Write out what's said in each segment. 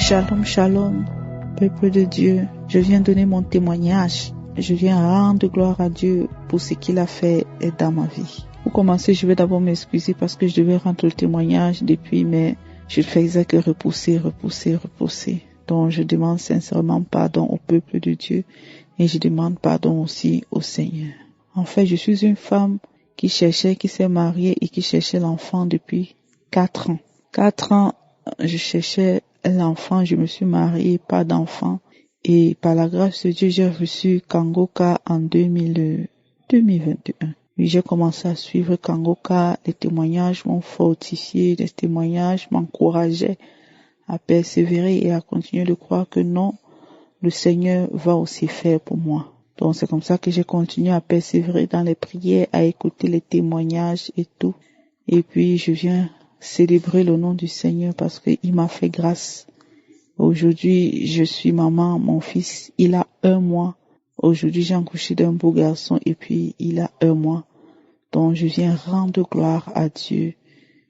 Shalom, shalom, peuple de Dieu. Je viens donner mon témoignage. Je viens rendre gloire à Dieu pour ce qu'il a fait dans ma vie. Pour commencer, je vais d'abord m'excuser parce que je devais rendre le témoignage depuis, mais je ne faisais que repousser. Donc, je demande sincèrement pardon au peuple de Dieu et je demande pardon aussi au Seigneur. En fait, je suis une femme qui s'est mariée et qui cherchait l'enfant depuis 4 ans. 4 ans, je cherchais l'enfant, je me suis mariée, pas d'enfant. Et par la grâce de Dieu, j'ai reçu Kangoka en 2021. Oui, j'ai commencé à suivre Kangoka, les témoignages m'ont fortifié, les témoignages m'encourageaient à persévérer et à continuer de croire que non, le Seigneur va aussi faire pour moi. Donc c'est comme ça que j'ai continué à persévérer dans les prières, à écouter les témoignages et tout. Et puis je viens célébrer le nom du Seigneur parce qu'il m'a fait grâce. Aujourd'hui, je suis maman, mon fils, il a 1 mois. Aujourd'hui, j'ai accouché d'un beau garçon et puis il a 1 mois. Donc je viens rendre gloire à Dieu.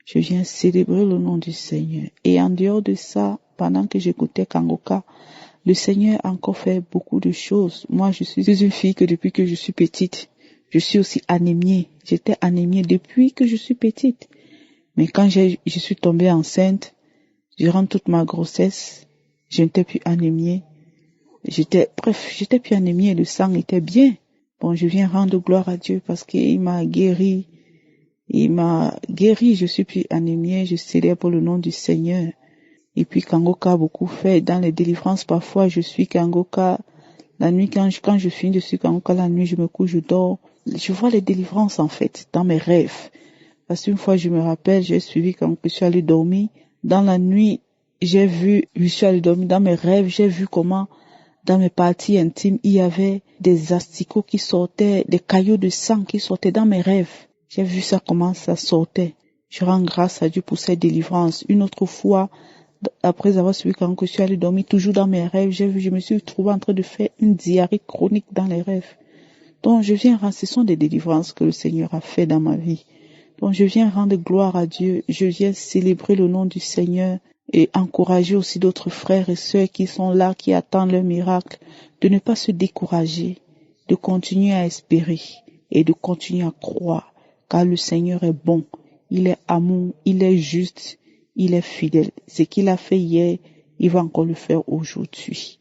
Je viens célébrer le nom du Seigneur. Et en dehors de ça, pendant que j'écoutais Kangoka, le Seigneur a encore fait beaucoup de choses. Moi, je suis une fille que depuis que je suis petite, je suis aussi anémiée. J'étais anémiée depuis que je suis petite. Mais quand je suis tombée enceinte, durant toute ma grossesse, je n'étais plus anémiée. J'étais plus anémiée, le sang était bien. Bon, je viens rendre gloire à Dieu parce qu'il m'a guéri. Je suis plus anémiée, je célèbre le nom du Seigneur. Et puis Kangoka a beaucoup fait. Dans les délivrances, parfois je suis Kangoka. La nuit, quand je finis de suivre Kangoka, la nuit je me couche, je dors. Je vois les délivrances en fait, dans mes rêves. Parce qu'une fois je me rappelle, j'ai suivi quand je suis allée dormir. Dans la nuit, je suis allée dormir dans mes rêves, j'ai vu comment dans mes parties intimes, il y avait des asticots qui sortaient, des caillots de sang qui sortaient dans mes rêves. J'ai vu ça, comment ça sortait. Je rends grâce à Dieu pour cette délivrance. Une autre fois, après avoir suivi quand je suis allée dormir, toujours dans mes rêves, je me suis trouvée en train de faire une diarrhée chronique dans les rêves. Donc ce sont des délivrances que le Seigneur a fait dans ma vie. Donc je viens rendre gloire à Dieu, je viens célébrer le nom du Seigneur et encourager aussi d'autres frères et sœurs qui sont là, qui attendent le miracle, de ne pas se décourager, de continuer à espérer et de continuer à croire, car le Seigneur est bon, il est amour, il est juste, il est fidèle. Ce qu'il a fait hier, il va encore le faire aujourd'hui.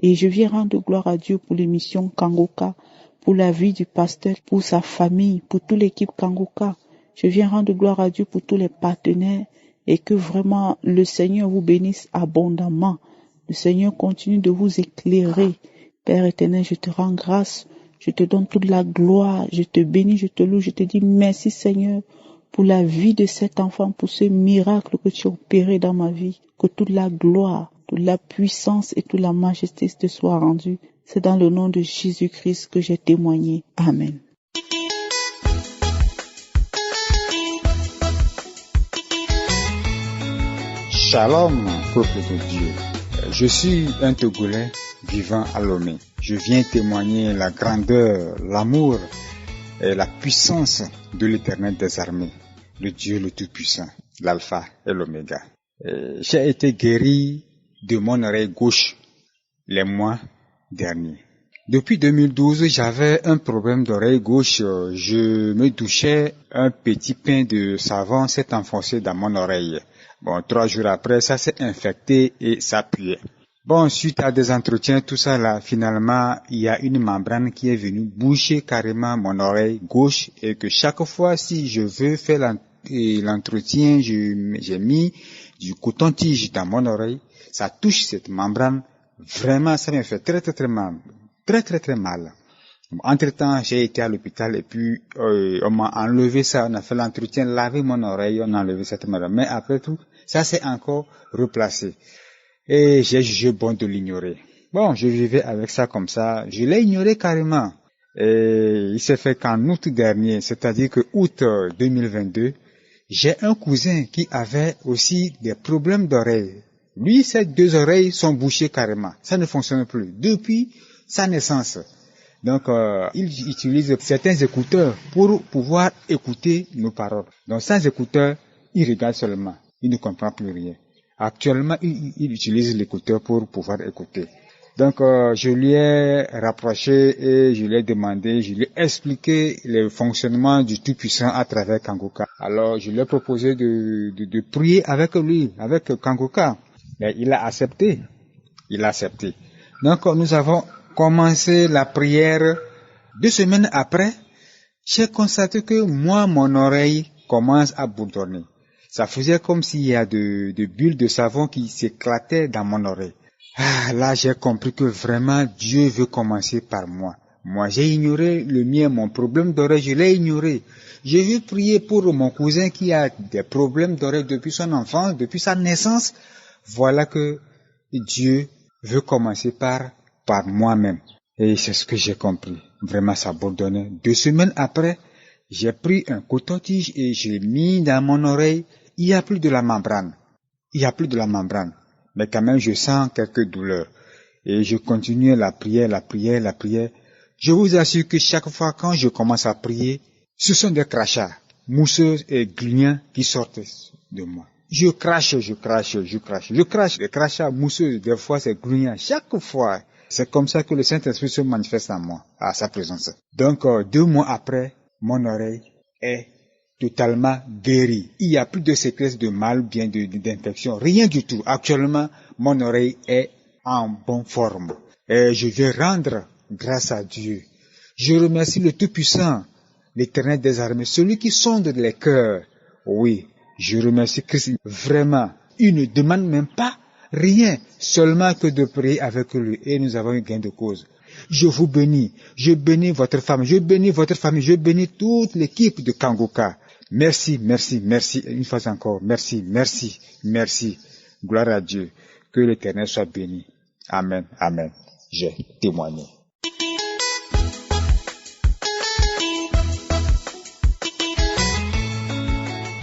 Et je viens rendre gloire à Dieu pour l'émission Kangoka, pour la vie du pasteur, pour sa famille, pour toute l'équipe Kangoka. Je viens rendre gloire à Dieu pour tous les partenaires et que vraiment le Seigneur vous bénisse abondamment. Le Seigneur continue de vous éclairer. Père éternel, je te rends grâce, je te donne toute la gloire, je te bénis, je te loue, je te dis merci Seigneur pour la vie de cet enfant, pour ce miracle que tu as opéré dans ma vie. Que toute la gloire, toute la puissance et toute la majesté te soient rendues. C'est dans le nom de Jésus-Christ que j'ai témoigné. Amen. Shalom, peuple de Dieu. Je suis un Togolais vivant à Lomé. Je viens témoigner la grandeur, l'amour et la puissance de l'Éternel des armées, le Dieu le Tout-Puissant, l'Alpha et l'Oméga. J'ai été guéri de mon oreille gauche les mois derniers. Depuis 2012, j'avais un problème d'oreille gauche. Je me douchais, un petit pain de savon s'est enfoncé dans mon oreille. Bon, 3 jours après, ça s'est infecté et ça puait. Bon, suite à des entretiens, tout ça là, finalement, il y a une membrane qui est venue boucher carrément mon oreille gauche et que chaque fois, si je veux faire l'entretien, j'ai mis du coton-tige dans mon oreille, ça touche cette membrane, vraiment, ça me fait très très très mal. Très mal. Entre-temps, j'ai été à l'hôpital et puis on m'a enlevé ça, on a fait l'entretien, lavé mon oreille, on a enlevé cette membrane. Mais après tout, ça s'est encore replacé. Et j'ai jugé bon de l'ignorer. Bon, je vivais avec ça comme ça, je l'ai ignoré carrément. Et il s'est fait qu'en août dernier, c'est-à-dire que août 2022, j'ai un cousin qui avait aussi des problèmes d'oreilles. Lui, ses 2 oreilles sont bouchées carrément. Ça ne fonctionne plus. Depuis sa naissance. Donc, il utilise certains écouteurs pour pouvoir écouter nos paroles. Donc, sans écouteurs, il regarde seulement. Il ne comprend plus rien. Actuellement, il utilise l'écouteur pour pouvoir écouter. Donc, je lui ai rapproché et je lui ai demandé, je lui ai expliqué le fonctionnement du Tout-Puissant à travers Kangoka. Alors, je lui ai proposé de prier avec lui, avec Kangoka. Mais il a accepté. Il a accepté. Donc, nous avons commencé la prière. 2 semaines après, j'ai constaté que moi, mon oreille commence à bourdonner. Ça faisait comme s'il y a de bulles de savon qui s'éclataient dans mon oreille. Là, j'ai compris que vraiment, Dieu veut commencer par moi. Moi, j'ai ignoré le mien, mon problème d'oreille, je l'ai ignoré. Je veux prier pour mon cousin qui a des problèmes d'oreille depuis son enfance, depuis sa naissance. Voilà que Dieu veut commencer par moi-même. Et c'est ce que j'ai compris. Vraiment, ça bourdonnait. 2 semaines après, j'ai pris un coton-tige et j'ai mis dans mon oreille. Il n'y a plus de la membrane. Il n'y a plus de la membrane. Mais quand même, je sens quelques douleurs. Et je continue la prière. Je vous assure que chaque fois quand je commence à prier, ce sont des crachats, mousseux et gluants qui sortent de moi. Je crache, des crachats mousseux, des fois c'est gluant, chaque fois. C'est comme ça que le Saint-Esprit se manifeste en moi, à sa présence. Donc, 2 mois après, mon oreille est totalement guérie. Il n'y a plus de séquelles de mal, bien d'infection, rien du tout. Actuellement, mon oreille est en bonne forme. Et je vais rendre grâce à Dieu. Je remercie le Tout-Puissant, l'Éternel des armées, celui qui sonde les cœurs. Oui, je remercie Christ. Vraiment, il ne demande même pas rien, seulement que de prier avec lui. Et nous avons eu gain de cause. Je vous bénis. Je bénis votre femme. Je bénis votre famille. Je bénis toute l'équipe de Kangoka. Merci. Une fois encore. Merci. Gloire à Dieu. Que l'Éternel soit béni. Amen. J'ai témoigné.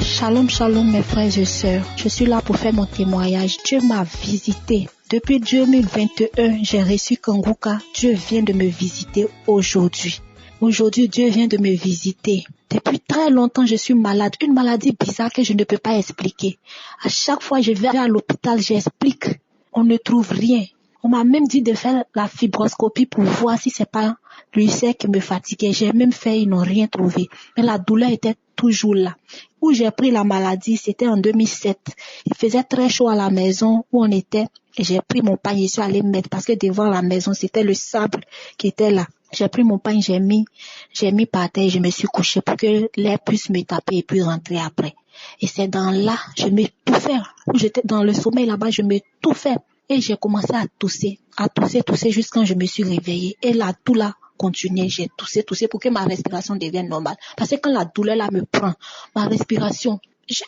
Shalom mes frères et sœurs, je suis là pour faire mon témoignage. Dieu m'a visité. Depuis 2021, j'ai reçu Kangoka. Dieu vient de me visiter aujourd'hui. Aujourd'hui, Dieu vient de me visiter. Depuis très longtemps, je suis malade. Une maladie bizarre que je ne peux pas expliquer. À chaque fois que je vais à l'hôpital, j'explique. On ne trouve rien. On m'a même dit de faire la fibroscopie pour voir si c'est pas l'ulcère qui me fatiguait. J'ai même fait, ils n'ont rien trouvé. Mais la douleur était toujours là. Où j'ai pris la maladie, c'était en 2007. Il faisait très chaud à la maison où on était. Et j'ai pris mon pain, je suis allée mettre parce que devant la maison, c'était le sable qui était là. J'ai pris mon pain, j'ai mis par terre et je me suis couchée pour que l'air puisse me taper et puis rentrer après. Et c'est dans là, je m'étouffais. Où j'étais dans le sommeil là-bas, je m'étouffais. Et j'ai commencé à tousser jusqu'à quand je me suis réveillée. Et la toux là continuait, j'ai toussé pour que ma respiration devienne normale. Parce que quand la douleur là me prend, ma respiration,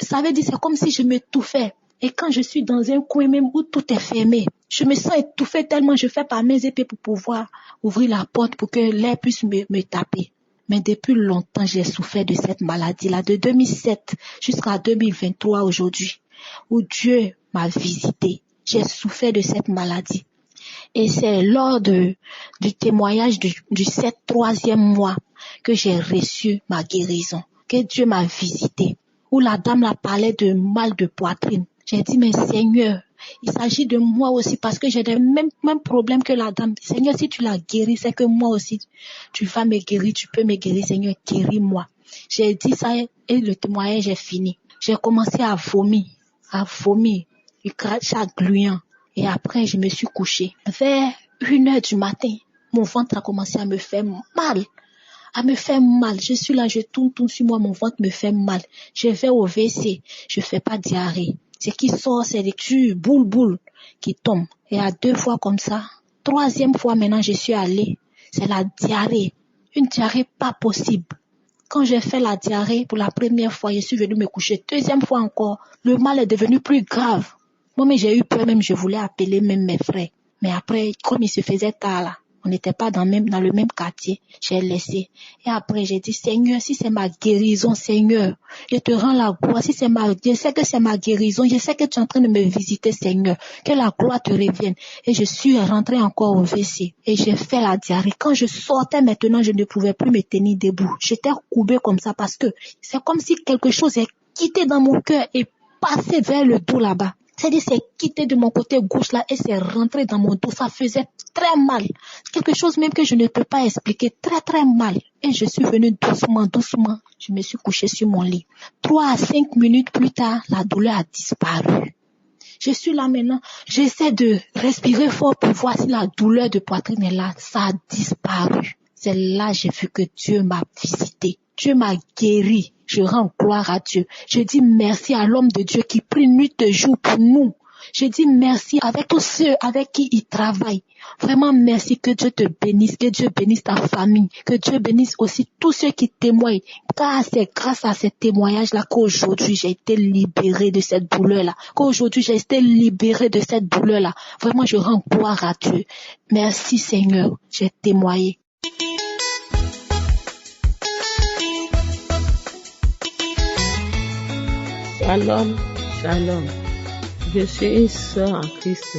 ça veut dire c'est comme si je m'étouffais. Et quand je suis dans un coin même où tout est fermé, je me sens étouffée tellement je fais par mes épées pour pouvoir ouvrir la porte pour que l'air puisse me taper. Mais depuis longtemps, j'ai souffert de cette maladie-là, de 2007 jusqu'à 2023 aujourd'hui, où Dieu m'a visité. J'ai souffert de cette maladie. Et c'est lors du témoignage du 3e mois que j'ai reçu ma guérison, que Dieu m'a visité, où la dame la parlait de mal de poitrine. J'ai dit, mais Seigneur, il s'agit de moi aussi parce que j'ai les mêmes problèmes que la dame. Seigneur, si tu l'as guéri, c'est que moi aussi, tu vas me guérir, tu peux me guérir. Seigneur, guéris-moi. J'ai dit ça et le témoignage est fini. J'ai commencé à vomir, le crachat gluant. Et après, je me suis couchée. Vers 1h du matin, mon ventre a commencé à me faire mal. Je suis là, je tourne sur moi, mon ventre me fait mal. Je vais au WC, je fais pas diarrhée. Ce qui sort, c'est des tubes, boule qui tombent. Et à 2 fois comme ça, 3e fois maintenant, je suis allée. C'est la diarrhée. Une diarrhée pas possible. Quand j'ai fait la diarrhée pour la première fois, je suis venue me coucher. 2e fois encore, le mal est devenu plus grave. Moi, j'ai eu peur même, je voulais appeler même mes frères. Mais après, comme il se faisait tard là, on n'était pas dans le même quartier, j'ai laissé. Et après, j'ai dit, Seigneur, si c'est ma guérison, Seigneur, je te rends la gloire. Je sais que c'est ma guérison, je sais que tu es en train de me visiter, Seigneur. Que la gloire te revienne. Et je suis rentrée encore au WC. Et j'ai fait la diarrhée. Quand je sortais maintenant, je ne pouvais plus me tenir debout. J'étais courbée comme ça parce que c'est comme si quelque chose est quitté dans mon cœur et passé vers le dos là-bas. C'est-à-dire, c'est quitté de mon côté gauche là et c'est rentré dans mon dos. Ça faisait très mal. Quelque chose même que je ne peux pas expliquer. Très, très mal. Et je suis venue doucement. Je me suis couchée sur mon lit. 3 à 5 minutes plus tard, la douleur a disparu. Je suis là maintenant. J'essaie de respirer fort pour voir si la douleur de poitrine est là. Ça a disparu. C'est là que j'ai vu que Dieu m'a visité. Dieu m'a guéri. Je rends gloire à Dieu. Je dis merci à l'homme de Dieu qui prie nuit et jour pour nous. Je dis merci avec tous ceux avec qui il travaille. Vraiment merci, que Dieu te bénisse, que Dieu bénisse ta famille, que Dieu bénisse aussi tous ceux qui témoignent. Car c'est grâce à ces témoignages-là qu'aujourd'hui j'ai été libérée de cette douleur-là. Qu'aujourd'hui j'ai été libérée de cette douleur-là. Vraiment je rends gloire à Dieu. Merci Seigneur, j'ai témoigné. Shalom, shalom. Je suis une sœur en Christ.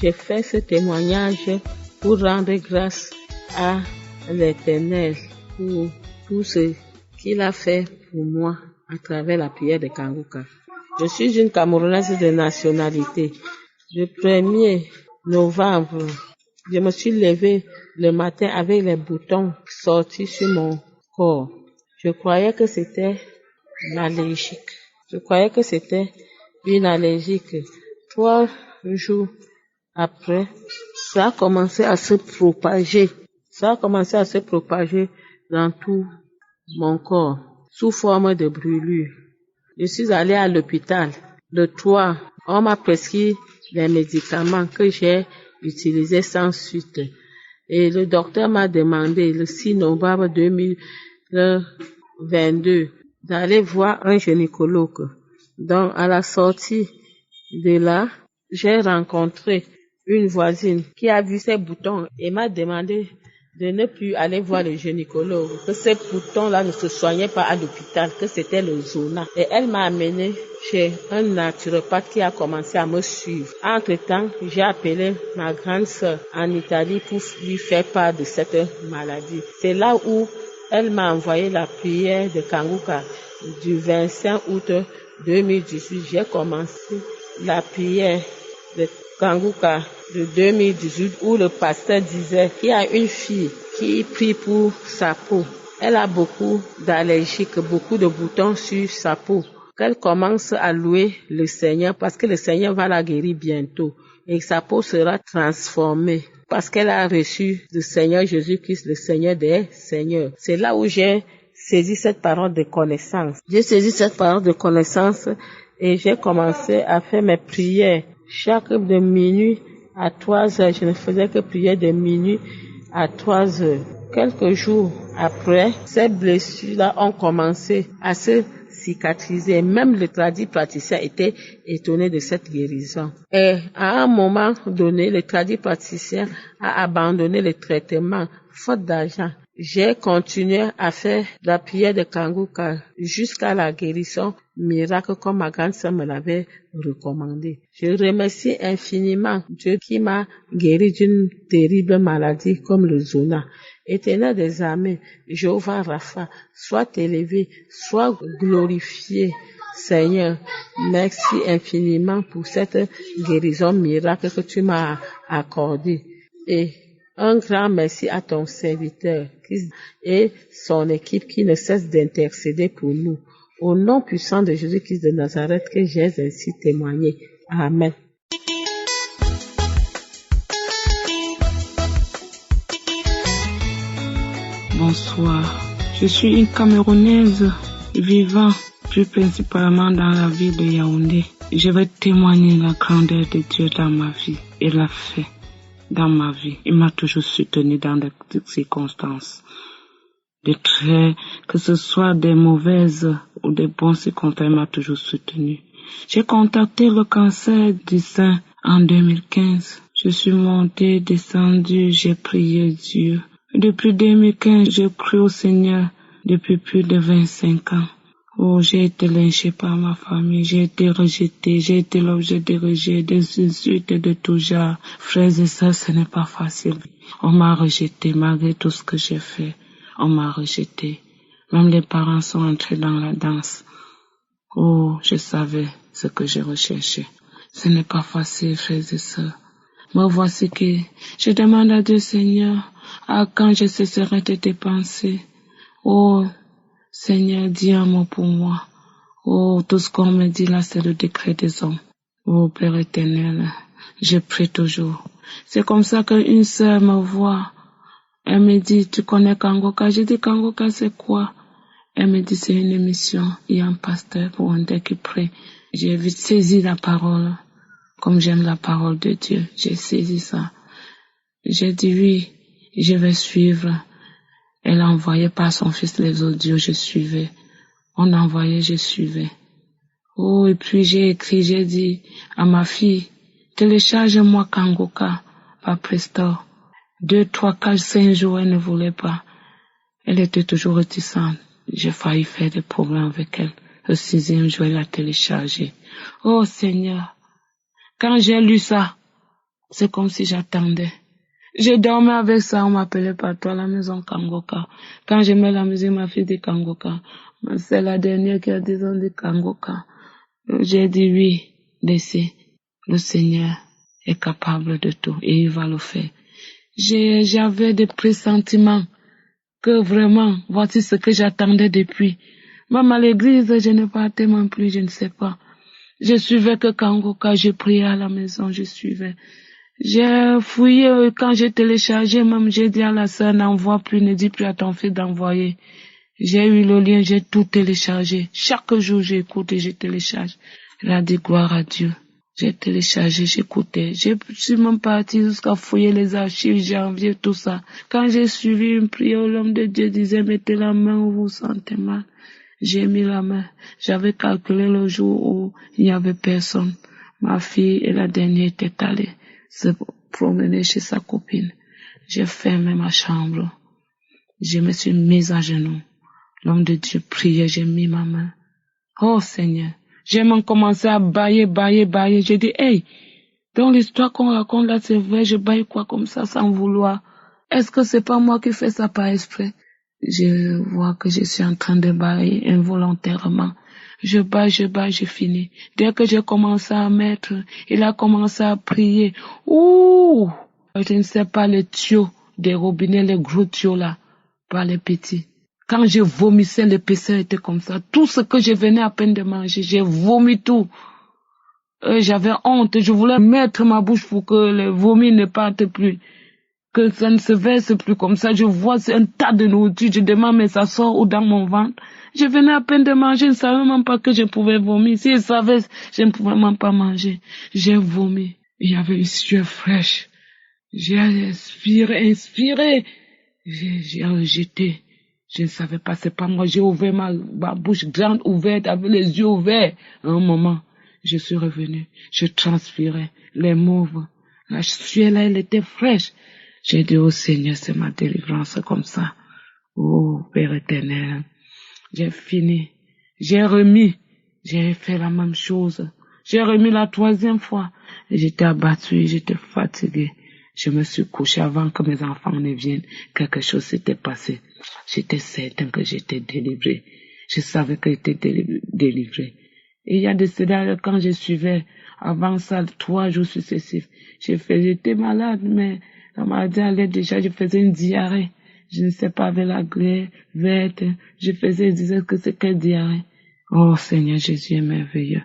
J'ai fait ce témoignage pour rendre grâce à l'Éternel pour tout ce qu'il a fait pour moi à travers la prière de Kanguka. Je suis une Camerounaise de nationalité. Le 1er novembre, je me suis levée le matin avec les boutons sortis sur mon corps. Je croyais que c'était allergique. Je croyais que c'était une allergique. 3 jours après, ça a commencé à se propager. Ça a commencé à se propager dans tout mon corps, sous forme de brûlure. Je suis allée à l'hôpital. Le 3, on m'a prescrit des médicaments que j'ai utilisés sans suite. Et le docteur m'a demandé, le 6 novembre 2022, d'aller voir un gynécologue. Donc, à la sortie de là, j'ai rencontré une voisine qui a vu ces boutons et m'a demandé de ne plus aller voir le gynécologue, que ces boutons-là ne se soignaient pas à l'hôpital, que c'était le zona. Et elle m'a amené chez un naturopathe qui a commencé à me suivre. Entre-temps, j'ai appelé ma grande sœur en Italie pour lui faire part de cette maladie. C'est là où elle m'a envoyé la prière de Kanguka du 25 août 2018. J'ai commencé la prière de Kanguka de 2018 où le pasteur disait qu'il y a une fille qui prie pour sa peau. Elle a beaucoup d'allergiques, beaucoup de boutons sur sa peau. Qu'elle commence à louer le Seigneur parce que le Seigneur va la guérir bientôt et sa peau sera transformée parce qu'elle a reçu le Seigneur Jésus-Christ, le Seigneur des Seigneurs. C'est là où j'ai saisi cette parole de connaissance. J'ai saisi cette parole de connaissance et j'ai commencé à faire mes prières. Chaque de minuit à 3 heures, je ne faisais que prier de minuit à 3 heures. Quelques jours après, ces blessures-là ont commencé à se cicatriser. Même le tradit praticien était étonné de cette guérison. Et à un moment donné, le tradit praticien a abandonné le traitement faute d'argent. J'ai continué à faire la prière de Kanguka jusqu'à la guérison miracle comme ma grande sœur me l'avait recommandé. Je remercie infiniment Dieu qui m'a guéri d'une terrible maladie comme le zona. Éternel des armées, Jéhovah Rapha, sois élevé, sois glorifié, Seigneur. Merci infiniment pour cette guérison miracle que tu m'as accordée. Et un grand merci à ton serviteur et son équipe qui ne cesse d'intercéder pour nous. Au nom puissant de Jésus-Christ de Nazareth que j'ai ainsi témoigné. Amen. Bonsoir. Je suis une Camerounaise vivant plus principalement dans la ville de Yaoundé. Je vais témoigner la grandeur de Dieu dans ma vie et l'a fait dans ma vie. Il m'a toujours soutenu dans des circonstances. Que ce soit des mauvaises ou des bonnes circonstances, il m'a toujours soutenu. J'ai contacté le cancer du sein en 2015. Je suis montée, descendue, j'ai prié Dieu. Depuis 2015, j'ai cru au Seigneur depuis plus de 25 ans. Oh, j'ai été lynchée par ma famille, j'ai été rejetée, j'ai été l'objet de rejet, des insultes de tout genre. Frères et sœurs, ce n'est pas facile. On m'a rejetée malgré tout ce que j'ai fait. On m'a rejetée. Même les parents sont entrés dans la danse. Oh, je savais ce que j'ai recherché. Ce n'est pas facile, frères et sœurs. Me voici que je demande à Dieu, Seigneur, à quand je cesserai de dépenser. Oh, Seigneur, dis un mot pour moi. Oh, tout ce qu'on me dit là, c'est le décret des hommes. Oh, Père éternel, je prie toujours. C'est comme ça qu'une sœur me voit. Elle me dit, tu connais Kangoka? Je dis, Kangoka, c'est quoi? Elle me dit, c'est une émission. Il y a un pasteur burundais qui prie. J'ai vite saisi la parole. Comme j'aime la parole de Dieu, j'ai saisi ça. J'ai dit oui, je vais suivre. Elle a envoyé par son fils les audios, je suivais. On a envoyé, je suivais. Oh, et puis j'ai écrit, j'ai dit à ma fille, télécharge-moi Kangoka par Play Store. 2, 3, 4, 5 jours, elle ne voulait pas. Elle était toujours réticente. J'ai failli faire des problèmes avec elle. Le 6e jour, elle a téléchargé. Oh Seigneur, quand j'ai lu ça, c'est comme si j'attendais. Je dormais avec ça, on m'appelait partout à la maison Kangoka. Quand je mets la musique, ma fille dit Kangoka. C'est la dernière qui a dit on dit Kangoka. J'ai dit oui, laissez. Le Seigneur est capable de tout et il va le faire. J'avais des pressentiments que vraiment, voici ce que j'attendais depuis. Même à l'église, je ne partais même plus, je ne sais pas. Je suivais que Kangoka, je priais à la maison, je suivais. J'ai fouillé, quand j'ai téléchargé, même j'ai dit à la sœur, n'envoie plus, ne dis plus à ton fils d'envoyer. J'ai eu le lien, j'ai tout téléchargé. Chaque jour, j'écoute et je télécharge. Elle a dit gloire à Dieu. J'ai téléchargé, j'écoutais. Je suis même partie jusqu'à fouiller les archives, j'ai envié tout ça. Quand j'ai suivi une prière, l'homme de Dieu disait, mettez la main où vous sentez mal. J'ai mis la main. J'avais calculé le jour où il n'y avait personne. Ma fille et la dernière étaient allées se promener chez sa copine. J'ai fermé ma chambre. Je me suis mise à genoux. L'homme de Dieu priait, j'ai mis ma main. Oh Seigneur, j'ai même commencé à bailler. J'ai dit, hey, dans l'histoire qu'on raconte là, c'est vrai, je baille quoi comme ça sans vouloir. Est-ce que c'est pas moi qui fais ça par esprit? Je vois que je suis en train de bailler involontairement. Je baille, je finis. Dès que j'ai commencé à mettre, il a commencé à prier. Ouh! Je ne sais pas les tuyaux des robinets, les gros tuyaux là, pas les petits. Quand je vomissais, l'épaisseur était comme ça. Tout ce que je venais à peine de manger, j'ai vomi tout. J'avais honte. Je voulais mettre ma bouche pour que le vomi ne parte plus. Que ça ne se verse plus comme ça. Je vois c'est un tas de nourriture. Je demande, mais ça sort où dans mon ventre? Je venais à peine de manger. Je ne savais même pas que je pouvais vomir. Si je savais, je ne pouvais même pas manger. J'ai vomi. Il y avait une sueur fraîche. J'ai inspiré. J'ai rejeté. Je ne savais pas, c'est pas moi. J'ai ouvert ma bouche grande ouverte, avec les yeux ouverts. À un moment, je suis revenue. Je transpirais. Les mauves. La sueur là, elle était fraîche. J'ai dit, oh Seigneur, c'est ma délivrance comme ça. Oh Père éternel. J'ai fini. J'ai remis. J'ai fait la même chose. J'ai remis la 3e fois. J'étais abattue, j'étais fatiguée. Je me suis couchée avant que mes enfants ne viennent. Quelque chose s'était passé. J'étais certaine que j'étais délivrée. Je savais que j'étais délivrée. Et il y a de cela, quand je suivais, avant ça, 3 jours successifs, j'étais malade, mais la maladie allait déjà, je faisais une diarrhée. Je ne sais pas, avec la glaie verte, je disais que c'est quelle diarrhée. Oh Seigneur, Jésus est merveilleux.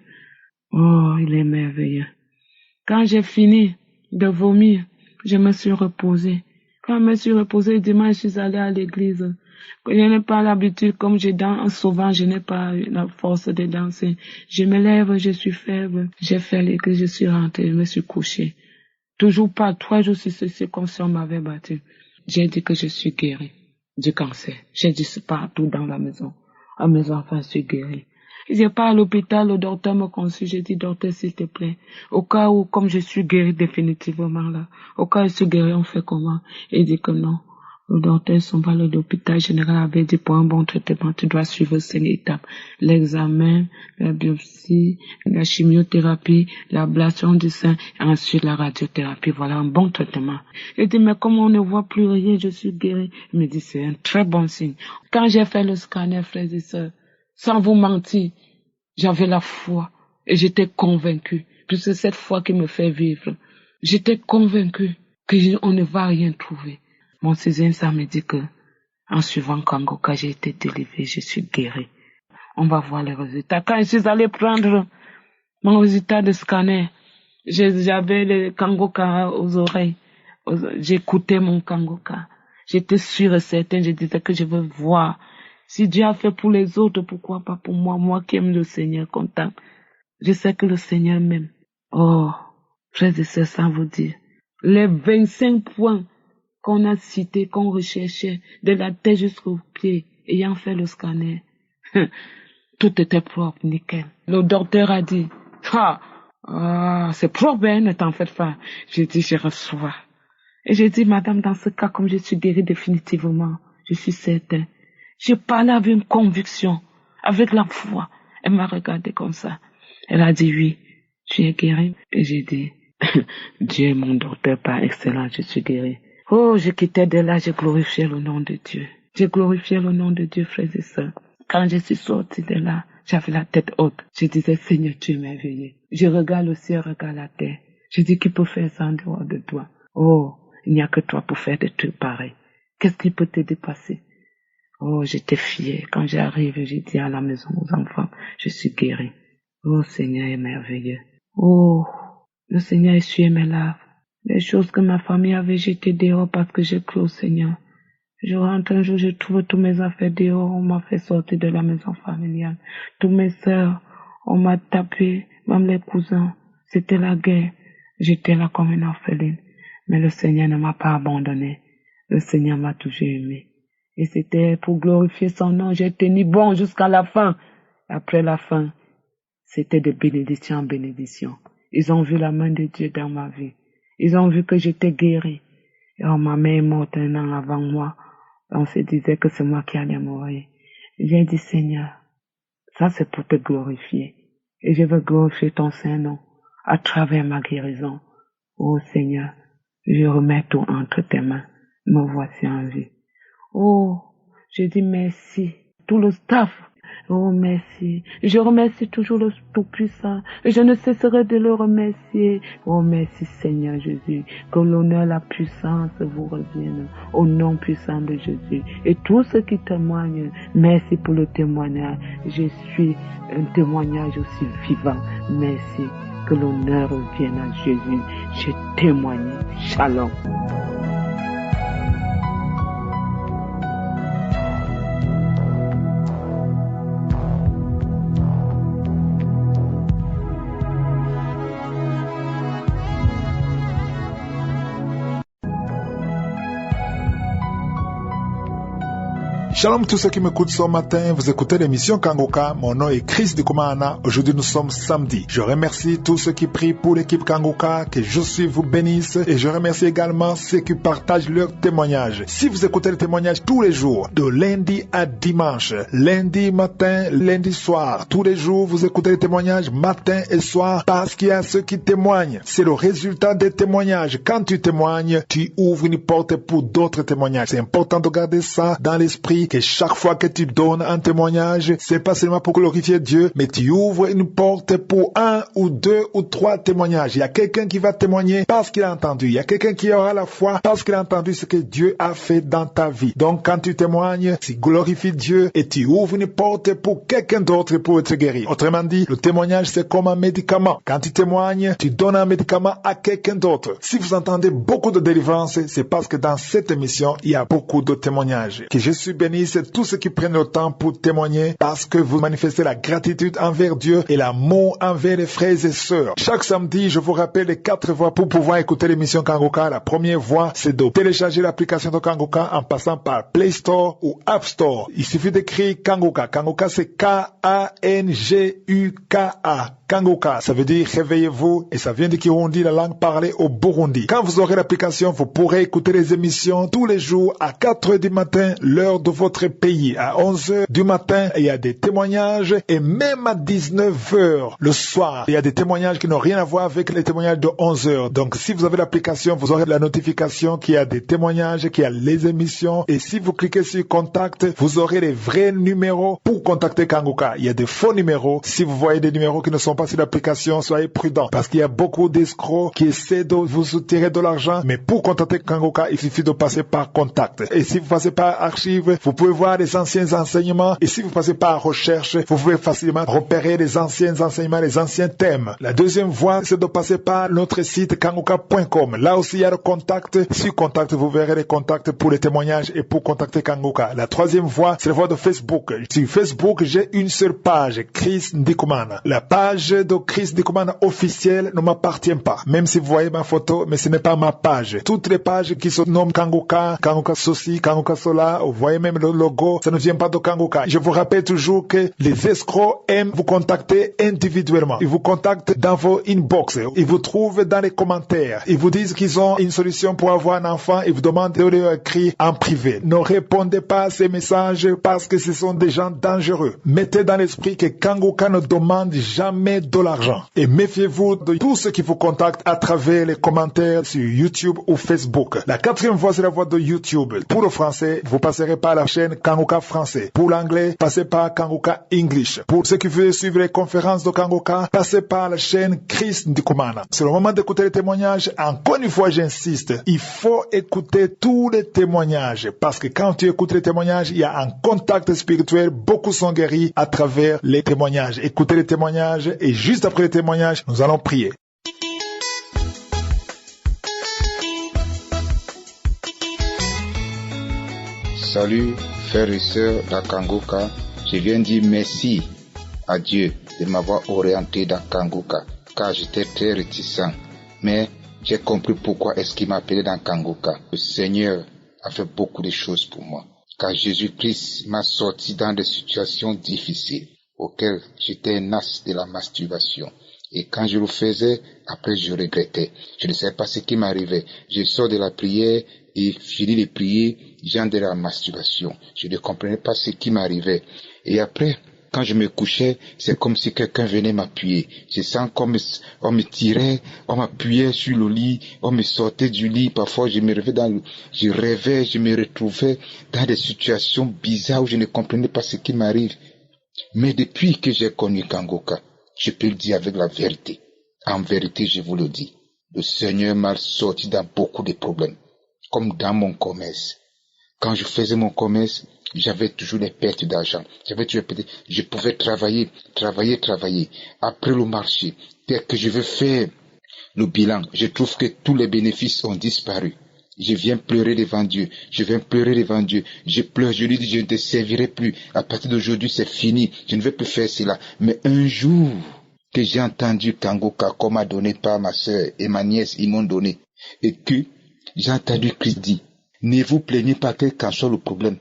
Oh, il est merveilleux. Quand j'ai fini de vomir, je me suis reposée. Quand je me suis reposée, dimanche, je suis allée à l'église. Je n'ai pas l'habitude, comme je danse souvent, je n'ai pas la force de danser. Je me lève, je suis faible. J'ai fait l'église, je suis rentrée, je me suis couchée. Toujours pas, 3 jours c'est comme si on m'avait battu. J'ai dit que je suis guérie du cancer. J'ai dit c'est partout dans la maison. À mes enfants, je suis guérie. Je pars à l'hôpital, le docteur me consulte, j'ai dit, docteur, s'il te plaît, au cas où, comme je suis guérie définitivement là, au cas où je suis guérie, on fait comment? Il dit que non. Le docteur, son valeur d'hôpital général avait dit, pour un bon traitement, tu dois suivre 5 étapes. L'examen, la biopsie, la chimiothérapie, l'ablation du sein, et ensuite la radiothérapie. Voilà un bon traitement. Il dit, mais comme on ne voit plus rien, je suis guérie. Il me dit, c'est un très bon signe. Quand j'ai fait le scanner, frères et sœurs, sans vous mentir, j'avais la foi. Et j'étais convaincue, puisque c'est cette foi qui me fait vivre, j'étais convaincue qu'on ne va rien trouver. Mon sixième, ça me dit que, en suivant Kangoka, j'ai été délivrée, je suis guérie. On va voir les résultats. Quand je suis allée prendre mon résultat de scanner, j'avais le Kangoka aux oreilles. J'écoutais mon Kangoka. J'étais sûre et certaine, je disais que je veux voir. Si Dieu a fait pour les autres, pourquoi pas pour moi? Moi qui aime le Seigneur, content. Je sais que le Seigneur m'aime. Oh, frères et sœurs, ça vous dire. Les 25 points qu'on a cités, qu'on recherchait, de la tête jusqu'au pied, ayant fait le scanner, tout était propre, nickel. Le docteur a dit, c'est propre, hein, ne t'en faites pas. J'ai dit, je reçois. Et j'ai dit, madame, dans ce cas, comme je suis guérie définitivement, je suis certain. J'ai parlé avec une conviction, avec la foi. Elle m'a regardé comme ça. Elle a dit, oui, tu es guérie. Et j'ai dit, Dieu est mon docteur par excellence, je suis guérie. Oh, je quittais de là, j'ai glorifié le nom de Dieu. J'ai glorifié le nom de Dieu, frères et sœurs. Quand je suis sortie de là, j'avais la tête haute. Je disais, Seigneur, tu es merveilleux. Je regarde le ciel, regarde la terre. Je dis, qui peut faire ça en dehors de toi? Oh, il n'y a que toi pour faire des trucs pareils. Qu'est-ce qui peut te dépasser? Oh, j'étais fière. Quand j'arrive, j'ai dit à la maison aux enfants, je suis guérie. Oh, Seigneur est merveilleux. Oh, le Seigneur essuie mes larmes. Les choses que ma famille avait jetées dehors parce que j'ai cru au Seigneur. Je rentre un jour, je trouve tous mes affaires dehors, on m'a fait sortir de la maison familiale. Tous mes sœurs, on m'a tapé, même les cousins. C'était la guerre. J'étais là comme une orpheline. Mais le Seigneur ne m'a pas abandonné. Le Seigneur m'a toujours aimé. Et c'était pour glorifier son nom. J'ai tenu bon jusqu'à la fin. Après la fin, c'était de bénédiction en bénédiction. Ils ont vu la main de Dieu dans ma vie. Ils ont vu que j'étais guérie. Et ma mère est morte un an avant moi. On se disait que c'est moi qui allais mourir. J'ai dit, Seigneur, ça c'est pour te glorifier. Et je veux glorifier ton Saint-Nom à travers ma guérison. Oh Seigneur, je remets tout entre tes mains. Me voici en vie. Oh, je dis merci. Tout le staff. Oh, merci. Je remercie toujours le Tout-Puissant. Et je ne cesserai de le remercier. Oh, merci Seigneur Jésus. Que l'honneur, la puissance vous reviennent. Au nom puissant de Jésus. Et tous ceux qui témoignent, merci pour le témoignage. Je suis un témoignage aussi vivant. Merci. Que l'honneur revienne à Jésus. Je témoigne. Shalom. Shalom tous ceux qui m'écoutent ce matin, vous écoutez l'émission Kangoka, mon nom est Chris de Koumana, aujourd'hui nous sommes samedi. Je remercie tous ceux qui prient pour l'équipe Kangoka, que Jésus vous bénisse et je remercie également ceux qui partagent leurs témoignages. Si vous écoutez les témoignages tous les jours, de lundi à dimanche, lundi matin, lundi soir, tous les jours vous écoutez les témoignages matin et soir parce qu'il y a ceux qui témoignent. C'est le résultat des témoignages. Quand tu témoignes, tu ouvres une porte pour d'autres témoignages. C'est important de garder ça dans l'esprit. Que chaque fois que tu donnes un témoignage, c'est pas seulement pour glorifier Dieu, mais tu ouvres une porte pour un ou deux ou trois témoignages. Il y a quelqu'un qui va témoigner parce qu'il a entendu. Il y a quelqu'un qui aura la foi parce qu'il a entendu ce que Dieu a fait dans ta vie. Donc quand tu témoignes, tu glorifies Dieu et tu ouvres une porte pour quelqu'un d'autre pour être guéri. Autrement dit, le témoignage c'est comme un médicament. Quand tu témoignes, tu donnes un médicament à quelqu'un d'autre. Si vous entendez beaucoup de délivrance, c'est parce que dans cette émission, il y a beaucoup de témoignages. Que je suis béni, c'est tous ceux qui prennent le temps pour témoigner parce que vous manifestez la gratitude envers Dieu et l'amour envers les frères et sœurs. Chaque samedi, je vous rappelle les 4 voies pour pouvoir écouter l'émission Kangoka. La première voie, c'est de télécharger l'application de Kangoka en passant par Play Store ou App Store. Il suffit d'écrire Kangoka. Kangoka, c'est K-A-N-G-U-K-A. Kangoka, ça veut dire réveillez-vous et ça vient du Kirundi, la langue parlée au Burundi. Quand vous aurez l'application, vous pourrez écouter les émissions tous les jours à 4 heures du matin, l'heure de votre votre pays. À 11h du matin, il y a des témoignages et même à 19h le soir, il y a des témoignages qui n'ont rien à voir avec les témoignages de 11h. Donc si vous avez l'application, vous aurez la notification qu'il y a des témoignages, qu'il y a les émissions. Et si vous cliquez sur contact, vous aurez les vrais numéros pour contacter Kangoka. Il y a des faux numéros. Si vous voyez des numéros qui ne sont pas sur l'application, soyez prudents parce qu'il y a beaucoup d'escrocs qui essaient de vous soutirer de l'argent. Mais pour contacter Kangoka, il suffit de passer par contact. Et si vous passez par archives, vous pouvez voir les anciens enseignements. Et si vous passez par recherche, vous pouvez facilement repérer les anciens enseignements, les anciens thèmes. La deuxième voie, c'est de passer par notre site kangoka.com. Là aussi, il y a le contact. Sur contact, vous verrez les contacts pour les témoignages et pour contacter Kangoka. La troisième voie, c'est la voie de Facebook. Sur Facebook, j'ai une seule page, Chris Ndikumana. La page de Chris Ndikumana officielle ne m'appartient pas. Même si vous voyez ma photo, mais ce n'est pas ma page. Toutes les pages qui se nomment Kangoka, Kangoka ceci, Kangoka cela, vous voyez même le logo, ça ne vient pas de Kangoka. Je vous rappelle toujours que les escrocs aiment vous contacter individuellement. Ils vous contactent dans vos inbox. Ils vous trouvent dans les commentaires. Ils vous disent qu'ils ont une solution pour avoir un enfant. Ils vous demandent de leur écrire en privé. Ne répondez pas à ces messages parce que ce sont des gens dangereux. Mettez dans l'esprit que Kangoka ne demande jamais de l'argent. Et méfiez-vous de tous ceux qui vous contactent à travers les commentaires sur YouTube ou Facebook. La quatrième voie, c'est la voie de YouTube. Pour le français, vous passerez par la chaîne Kangoka français. Pour l'anglais, passez par Kangoka English. Pour ceux qui veulent suivre les conférences de Kangoka, passez par la chaîne Chris Ndikumana. C'est le moment d'écouter les témoignages. Encore une fois, j'insiste, il faut écouter tous les témoignages parce que quand tu écoutes les témoignages, il y a un contact spirituel. Beaucoup sont guéris à travers les témoignages. Écoutez les témoignages et juste après les témoignages, nous allons prier. Salut frères et sœurs d'Kangoka, je viens dire merci à Dieu de m'avoir orienté dans Kangoka car j'étais très réticent. Mais j'ai compris pourquoi est-ce qu'il m'a appelé dans Kangoka. Le Seigneur a fait beaucoup de choses pour moi car Jésus-Christ m'a sorti dans des situations difficiles auxquelles j'étais un as de la masturbation. Et quand je le faisais, après je regrettais. Je ne savais pas ce qui m'arrivait. Je sors de la prière et finis de prier, j'entre de la masturbation. Je ne comprenais pas ce qui m'arrivait. Et après, quand je me couchais, c'est comme si quelqu'un venait m'appuyer. Je sens comme on me tirait, on m'appuyait sur le lit, on me sortait du lit. Parfois, je me rêvais, je me retrouvais dans des situations bizarres où je ne comprenais pas ce qui m'arrive. Mais depuis que j'ai connu Kangoka, je peux le dire avec la vérité. En vérité, je vous le dis. Le Seigneur m'a sorti dans beaucoup de problèmes. Comme dans mon commerce. Quand je faisais mon commerce, j'avais toujours des pertes d'argent. Je pouvais travailler. Après le marché, dès que je veux faire le bilan, je trouve que tous les bénéfices ont disparu. Je viens pleurer devant Dieu. Je pleure, je lui dis, je ne te servirai plus. À partir d'aujourd'hui, c'est fini. Je ne vais plus faire cela. Mais un jour que j'ai entendu Kangoka, qu'on m'a donné par ma sœur et ma nièce, ils m'ont donné. Et que j'ai entendu Christ dire, ne vous plaignez pas quel qu'en soit le problème.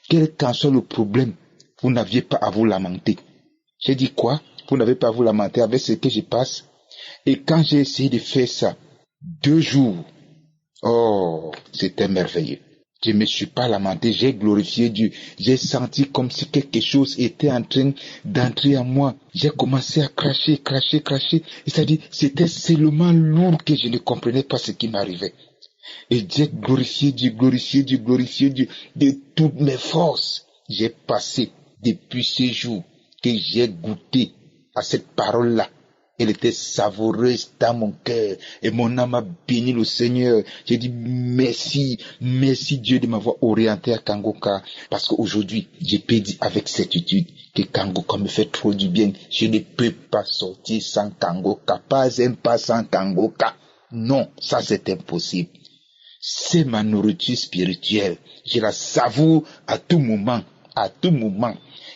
Quel qu'en soit le problème, vous n'aviez pas à vous lamenter. J'ai dit quoi? Vous n'avez pas à vous lamenter avec ce que je passe. Et quand j'ai essayé de faire ça, 2 jours, oh, c'était merveilleux. Je me suis pas lamenté, j'ai glorifié Dieu. J'ai senti comme si quelque chose était en train d'entrer en moi. J'ai commencé à cracher. Et ça dit, c'était seulement lourd que je ne comprenais pas ce qui m'arrivait. Et j'ai glorifié Dieu de toutes mes forces. J'ai passé depuis ces jours que j'ai goûté à cette parole-là. Elle était savoureuse dans mon cœur et mon âme a béni le Seigneur. J'ai dit merci Dieu de m'avoir orienté à Kangoka parce qu'aujourd'hui, je peux dire avec certitude que Kangoka me fait trop du bien. Je ne peux pas sortir sans Kangoka, pas un pas sans Kangoka. Non, ça c'est impossible. C'est ma nourriture spirituelle. Je la savoure à tout moment.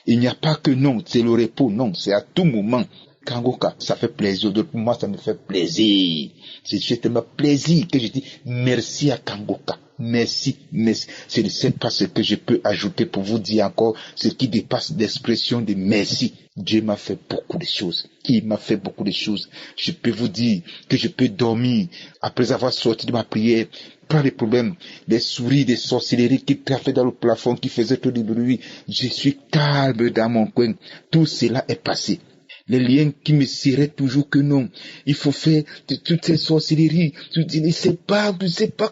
Il n'y a pas que non, c'est le repos, non, c'est à tout moment. Kangoka, ça fait plaisir. Pour moi, ça me fait plaisir. C'est tellement plaisir que je dis merci à Kangoka. Merci. Je ne sais pas ce que je peux ajouter pour vous dire encore ce qui dépasse l'expression de merci. Dieu m'a fait beaucoup de choses. Il m'a fait beaucoup de choses. Je peux vous dire que je peux dormir après avoir sorti de ma prière pas de problème. Des souris, des sorcelleries qui traffaient dans le plafond, qui faisaient tout du bruit. Je suis calme dans mon coin. Tout cela est passé. Les liens qui me seraient toujours que non, il faut faire toutes ces sorcelleries. Je ne sais pas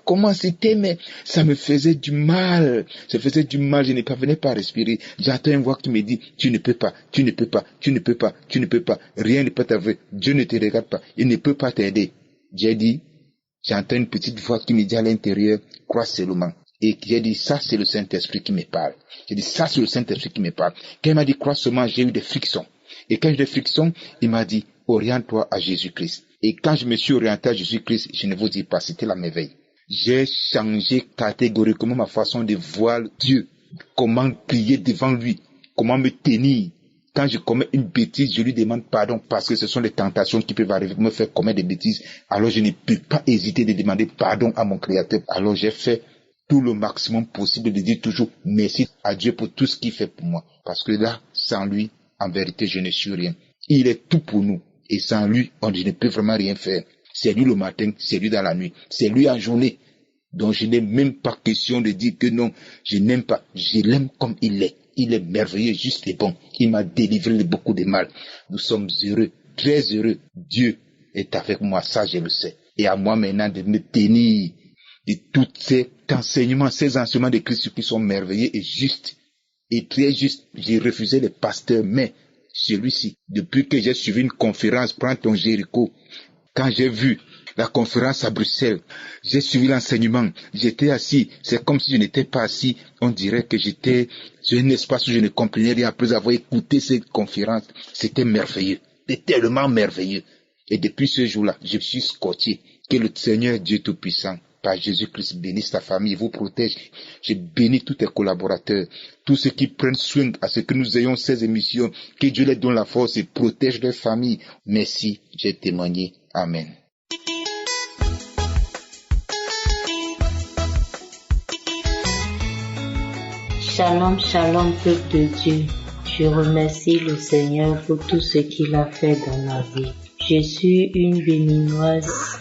comment c'était, mais ça me faisait du mal. Ça faisait du mal, je ne parvenais pas à respirer. J'entends une voix qui me dit, tu ne peux pas, tu ne peux pas, tu ne peux pas, tu ne peux pas. Rien ne peut t'arriver. Dieu ne te regarde pas. Il ne peut pas t'aider. J'ai dit, j'entends une petite voix qui me dit à l'intérieur, crois seulement. Et j'ai dit, ça c'est le Saint-Esprit qui me parle. J'ai dit, ça c'est le Saint-Esprit qui me parle. Quand il m'a dit, crois seulement, j'ai eu des frictions. Et quand j'ai des frictions, il m'a dit, oriente-toi à Jésus-Christ. Et quand je me suis orienté à Jésus-Christ, je ne vous dis pas, c'était la merveille. J'ai changé catégoriquement ma façon de voir Dieu. Comment prier devant lui. Comment me tenir. Quand je commets une bêtise, je lui demande pardon parce que ce sont les tentations qui peuvent arriver, me faire commettre des bêtises. Alors je ne peux pas hésiter de demander pardon à mon Créateur. Alors j'ai fait tout le maximum possible de dire toujours merci à Dieu pour tout ce qu'il fait pour moi. Parce que là, sans lui, en vérité, je ne suis rien. Il est tout pour nous. Et sans lui, je ne peux vraiment rien faire. C'est lui le matin, c'est lui dans la nuit, c'est lui en journée. Donc je n'ai même pas question de dire que non, je n'aime pas. Je l'aime comme il est. Il est merveilleux, juste et bon. Il m'a délivré de beaucoup de mal. Nous sommes heureux, très heureux. Dieu est avec moi, ça je le sais. Et à moi maintenant de me tenir de tous ces enseignements de Christ qui sont merveilleux et justes. Et très juste, j'ai refusé les pasteurs, mais celui-ci, depuis que j'ai suivi une conférence, Prends ton Jéricho, quand j'ai vu la conférence à Bruxelles, j'ai suivi l'enseignement, j'étais assis, c'est comme si je n'étais pas assis, on dirait que j'étais sur un espace où je ne comprenais rien après avoir écouté cette conférence, c'était merveilleux, c'était tellement merveilleux. Et depuis ce jour-là, je suis scotché, que le Seigneur Dieu Tout-Puissant, par Jésus-Christ, bénisse ta famille, vous protège. Je bénis tous tes collaborateurs, tous ceux qui prennent soin à ce que nous ayons ces émissions, que Dieu les donne la force et protège leur famille. Merci, j'ai témoigné. Amen. Shalom, shalom, peuple de Dieu. Je remercie le Seigneur pour tout ce qu'il a fait dans ma vie. Je suis une béninoise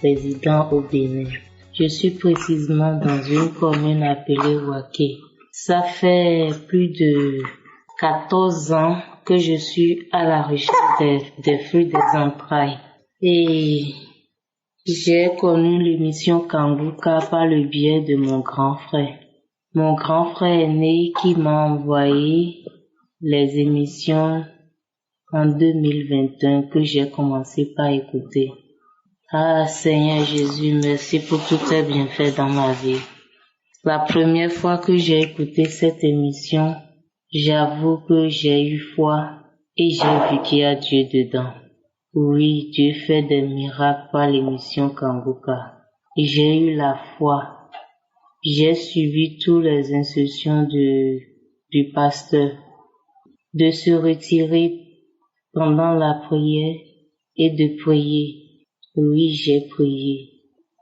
résidant au Bénin. Je suis précisément dans une commune appelée Waké. Ça fait plus de 14 ans que je suis à la recherche des fruits des entrailles. Et j'ai connu l'émission Kanguka par le biais de mon grand frère. Mon grand frère aîné qui m'a envoyé les émissions en 2021 que j'ai commencé par écouter. Ah Seigneur Jésus, merci pour tous tes bienfaits dans ma vie. La première fois que j'ai écouté cette émission, j'avoue que j'ai eu foi et j'ai vu qu'il y a Dieu dedans. Oui, Dieu fait des miracles par l'émission Kanguka. Et j'ai eu la foi. J'ai suivi toutes les instructions du pasteur de se retirer pendant la prière et de prier. Oui, j'ai prié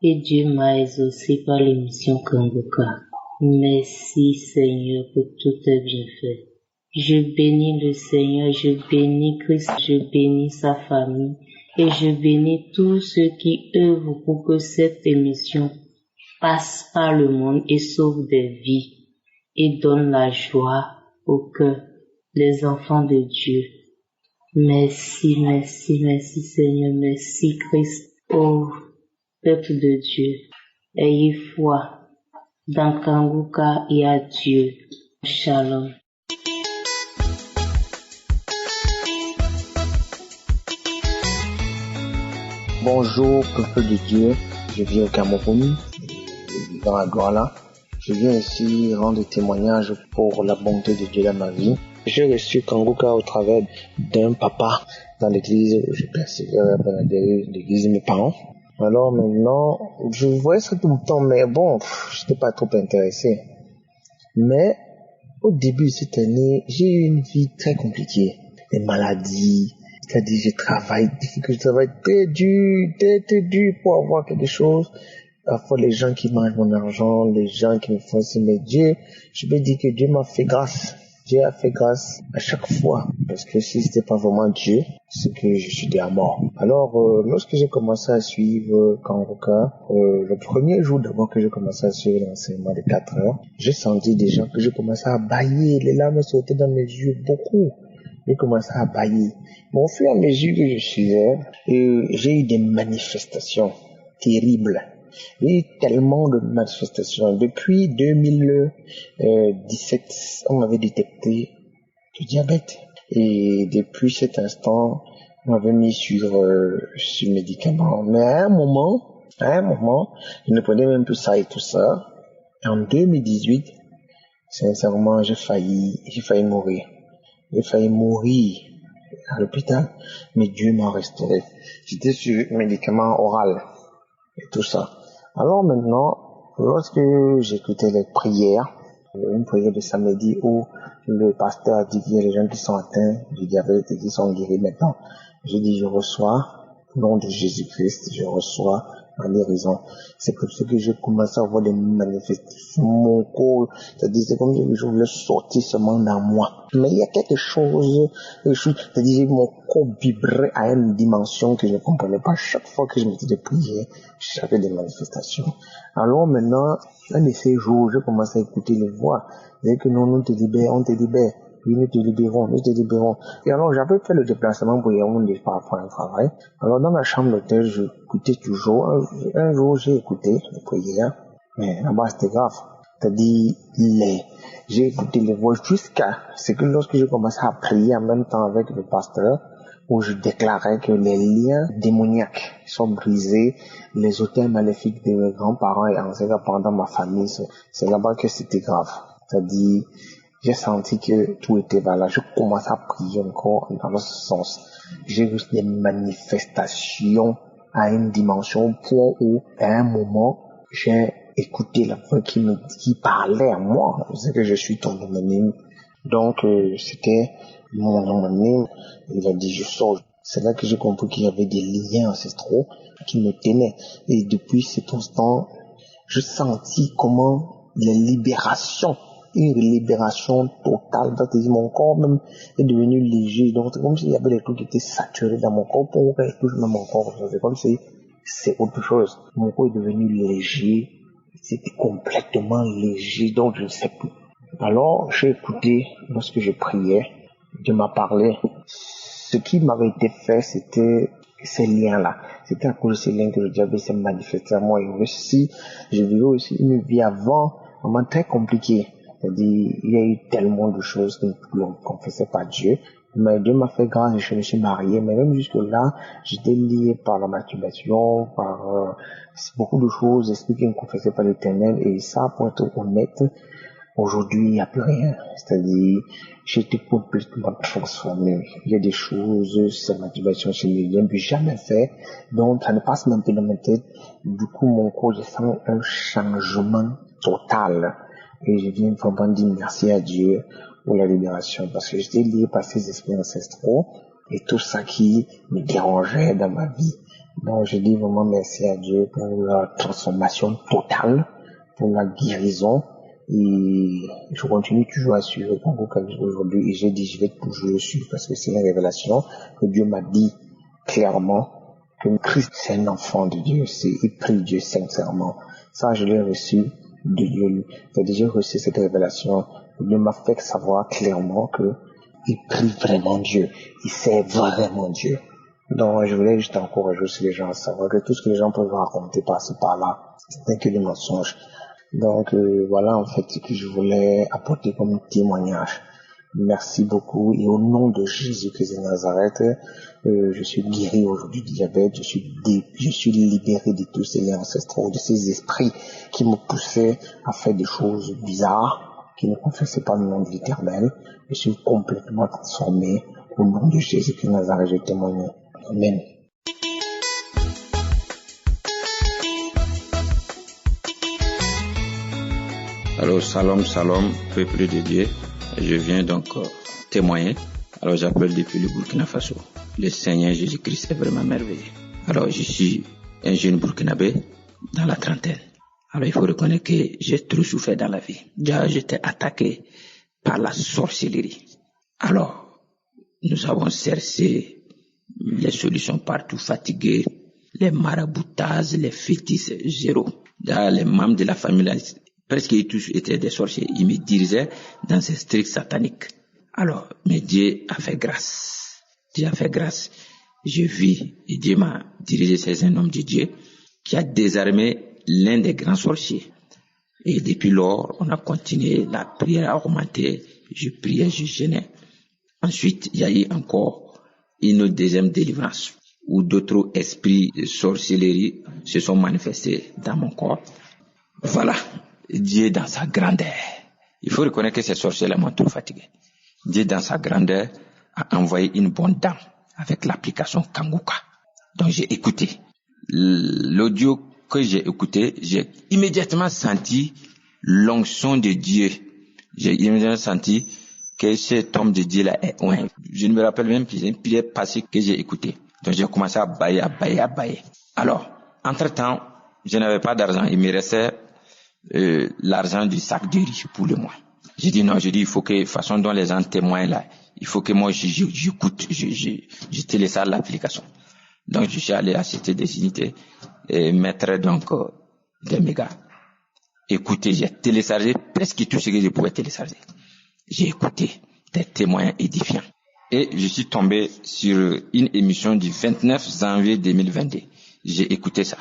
et Dieu m'a exaucé par l'émission Kanguka. Merci Seigneur pour tous tes bienfaits. Je bénis le Seigneur, je bénis Christ, je bénis sa famille et je bénis tous ceux qui œuvrent pour que cette émission passe par le monde et sauve des vies et donne la joie au cœur des enfants de Dieu. Merci, merci, merci Seigneur, merci Christ. Ô peuple de Dieu, ayez foi dans Kanguka et à Dieu. Shalom. Bonjour peuple de Dieu, je viens au Cameroun, dans la Douala. Je viens ici rendre témoignage pour la bonté de Dieu dans ma vie. J'ai reçu Kanguka au travers d'un papa dans l'église où je persévérais dans l'église de mes parents. Alors maintenant, je voyais ça tout le temps, mais bon, j'étais pas trop intéressé. Mais au début de cette année, j'ai eu une vie très compliquée. Des maladies, c'est-à-dire je travaille très dur pour avoir quelque chose. Parfois les gens qui mangent mon argent, les gens qui me font si, mais Dieu, je peux dire que Dieu m'a fait grâce. Dieu a fait grâce à chaque fois. Parce que si c'était pas vraiment Dieu, c'est que je suis déjà mort. Alors, lorsque j'ai commencé à suivre Kangoka, le premier jour d'abord que j'ai commencé à suivre l'enseignement de 4 heures, j'ai senti déjà que j'ai commencé à bâiller. Les larmes sautaient dans mes yeux beaucoup. J'ai commencé à bâiller. Mais au fur et à mesure que je suivais, j'ai eu des manifestations terribles. Il y a eu tellement de manifestations. Depuis 2017, on m'avait détecté du diabète. Et depuis cet instant, on m'avait mis sur médicaments. Mais à un moment, je ne prenais même plus ça et tout ça. Et en 2018, sincèrement, j'ai failli mourir. J'ai failli mourir à l'hôpital, mais Dieu m'a restauré. J'étais sur médicaments oraux et tout ça. Alors maintenant, lorsque j'écoutais les prières, une prière de samedi où le pasteur dit qu'il y a des gens qui sont atteints du diabète et qui sont guéris maintenant, je dis je reçois au nom de Jésus-Christ, je reçois la guérison. C'est comme ça que j'ai commencé à avoir des manifestations. Mon corps, c'est-à-dire c'est comme si je voulais sortir seulement dans moi. Mais il y a quelque chose, c'est-à-dire mon corps vibrait à une dimension que je ne comprenais pas. Chaque fois que je mettais des prières, j'avais des manifestations. Alors maintenant, un de ces jours, j'ai commencé à écouter les voix. Dès que non, on te libère. Oui, nous te libérons. Et alors, j'avais fait le déplacement pour Yaoundé par rapport à un travail. Alors, dans la chambre d'hôtel, j'écoutais toujours. Un jour, j'ai écouté les prières. Mais là-bas, c'était grave. C'est-à-dire, j'ai écouté les voix jusqu'à ce que lorsque j'ai commencé à prier en même temps avec le pasteur, où je déclarais que les liens démoniaques sont brisés, les hôtels maléfiques de mes grands-parents et ancêtres pendant ma famille, c'est là-bas que c'était grave. C'est-à-dire, j'ai senti que tout était valable. Je commençais à prier encore dans ce sens. J'ai eu des manifestations à une dimension au point où, à un moment, j'ai écouté la voix qui parlait à moi. C'est que je suis ton homonyme. Donc, c'était mon homonyme. Il a dit, je sors. C'est là que j'ai compris qu'il y avait des liens ancestraux qui me tenaient. Et depuis cet instant, je sentis comment les libérations, une libération totale. C'est-à-dire mon corps même est devenu léger. Donc c'est comme s'il y avait des trucs qui étaient saturés dans mon corps. Pour qu'il touche dans mon corps. C'est comme si c'est autre chose. Mon corps est devenu léger. C'était complètement léger. Donc je ne sais plus. Alors j'ai écouté lorsque je priais. Dieu m'a parlé. Ce qui m'avait été fait, c'était ces liens-là. C'était à cause de ces liens que le diable s'est manifesté à moi. Et aussi, je vivais aussi une vie avant, vraiment très compliquée. C'est-à-dire, il y a eu tellement de choses que l'on ne confessait pas Dieu. Mais Dieu m'a fait grâce et je me suis marié. Mais même jusque-là, j'étais lié par la masturbation, par beaucoup de choses, esprit qui ne confessait pas l'Éternel. Et ça, pour être honnête, aujourd'hui, il n'y a plus rien. C'est-à-dire, j'ai été complètement transformé. Il y a des choses, cette masturbation, je ne l'ai plus jamais fait. Donc, ça ne passe même plus dans ma tête. Du coup, mon corps, je sens un changement total. Et je viens vraiment dire merci à Dieu pour la libération. Parce que j'étais lié par ces esprits ancestraux et tout ça qui me dérangeait dans ma vie. Donc, je dis vraiment merci à Dieu pour la transformation totale, pour la guérison. Et je continue toujours à suivre Kangoka aujourd'hui et j'ai dit je vais toujours le suivre parce que c'est une révélation que Dieu m'a dit clairement que Christ c'est un enfant de Dieu, il prie Dieu sincèrement. Ça je l'ai reçu de Dieu. C'est-à-dire j'ai reçu cette révélation. Dieu m'a fait savoir clairement que il prie vraiment Dieu, il sait vraiment Dieu. Donc je voulais juste encourager aussi les gens à savoir que tout ce que les gens peuvent raconter par-ci par-là, c'est que des mensonges. Donc voilà en fait ce que je voulais apporter comme témoignage. Merci beaucoup et au nom de Jésus-Christ de Nazareth, je suis guéri aujourd'hui du diabète, je suis libéré de tous ces liens ancestraux, de ces esprits qui me poussaient à faire des choses bizarres, qui ne confessaient pas le nom de l'Éternel. Je suis complètement transformé au nom de Jésus-Christ de Nazareth, je témoigne. Amen. Alors, salam, peuple de Dieu. Je viens donc témoigner. Alors, j'appelle depuis le Burkina Faso. Le Seigneur Jésus-Christ est vraiment merveilleux. Alors, je suis un jeune Burkinabé dans la trentaine. Alors, il faut reconnaître que j'ai trop souffert dans la vie. Déjà, j'étais attaqué par la sorcellerie. Alors, nous avons cherché les solutions partout, fatigués, les maraboutages, les fétiches, zéro. Les membres de la famille, presque tous étaient des sorciers. Ils me dirigeaient dans ces stricts sataniques. Alors, mais Dieu a fait grâce. Dieu a fait grâce. Je vis et Dieu m'a dirigé. C'est un homme de Dieu qui a désarmé l'un des grands sorciers. Et depuis lors, on a continué, la prière a augmenté. Je priais, je jeûnais. Ensuite, il y a eu encore une deuxième délivrance où d'autres esprits de sorcellerie se sont manifestés dans mon corps. Voilà, Dieu dans sa grandeur. Il faut reconnaître que ces sorciers-là m'ont trop fatigué. Dieu dans sa grandeur a envoyé une bonne dame avec l'application Kanguka. Donc j'ai écouté. L'audio que j'ai écouté, j'ai immédiatement senti l'onction de Dieu. J'ai immédiatement senti que cet homme de Dieu-là est loin. Je ne me rappelle même plus une prière passée que j'ai écoutée. Donc j'ai commencé à bailler. Alors, entre-temps, je n'avais pas d'argent. Il me restait l'argent du sac de riz pour le mois. J'ai dit non, il faut que, façon dont les gens témoignent là, il faut que moi j'écoute, je télécharge l'application. Donc je suis allé à la Cité des Unités et mettre donc des mégas. Écoutez, j'ai téléchargé presque tout ce que je pouvais télécharger. J'ai écouté des témoins édifiants. Et je suis tombé sur une émission du 29 janvier 2022. J'ai écouté ça.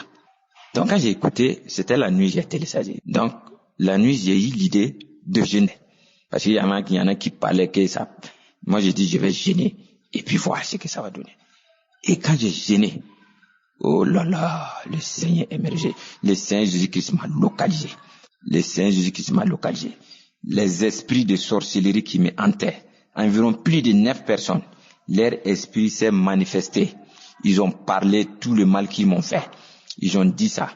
Donc quand j'ai écouté, c'était la nuit, j'ai téléchargé. Donc la nuit, j'ai eu l'idée de jeûner. Parce qu'il y en a qui parlaient que ça. Moi, j'ai dit, je vais jeûner et puis voir ce que ça va donner. Et quand j'ai jeûné, oh là là, le Seigneur est émergé. Le Seigneur Jésus-Christ m'a localisé. Le Seigneur Jésus-Christ m'a localisé. Les esprits de sorcellerie qui me hantaient, environ plus de 9 personnes, leur esprit s'est manifesté. Ils ont parlé tout le mal qu'ils m'ont fait. Ils ont dit ça.